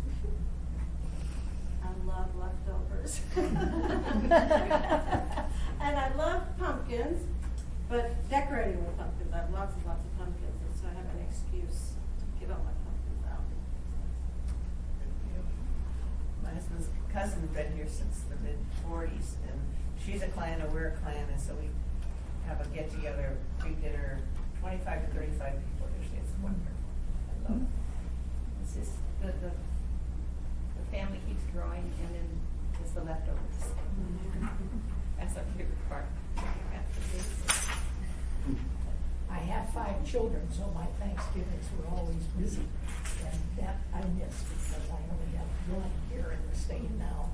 I love leftovers. And I love pumpkins, but decorating with pumpkins. I have lots and lots of pumpkins, and so I have an excuse to get all my pumpkins out. My husband's cousin's been here since the mid-40s, and she's a clan, and we're a clan, and so we have a get-together, big dinner, 25 to 35 people usually. It's wonderful. I love it. It's just, the family keeps growing and then it's the leftovers. That's our favorite part. I have 5 children, so my Thanksgivings were always busy, and that I miss because I only have one here in the state now.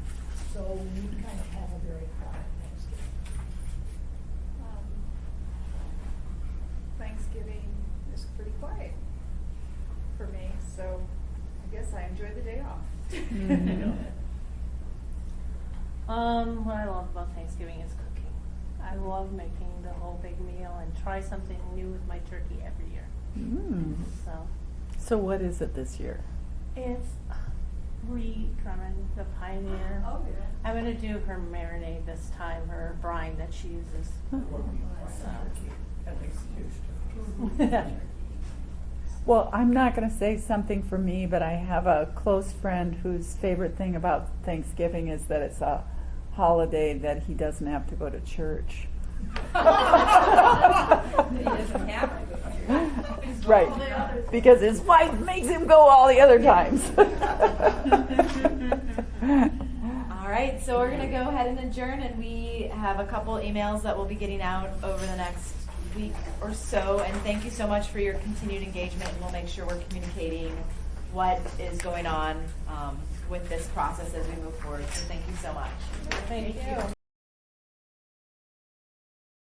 So we kind of have a very quiet Thanksgiving. Thanksgiving is pretty quiet for me, so I guess I enjoy the day off. What I love about Thanksgiving is cooking. I love making the whole big meal and try something new with my turkey every year. So what is it this year? It's Brie Drummond, the Pioneer. Oh, yeah. I'm going to do her marinade this time, her brine that she uses. That makes a huge difference. Well, I'm not going to say something for me, but I have a close friend whose favorite thing about Thanksgiving is that it's a holiday that he doesn't have to go to church. He doesn't have to go to church. Right, because his wife makes him go all the other times. All right, so we're gonna go ahead and adjourn, and we have a couple emails that we'll be getting out over the next week or so. And thank you so much for your continued engagement, and we'll make sure we're communicating what is going on with this process as we move forward. So thank you so much. Thank you.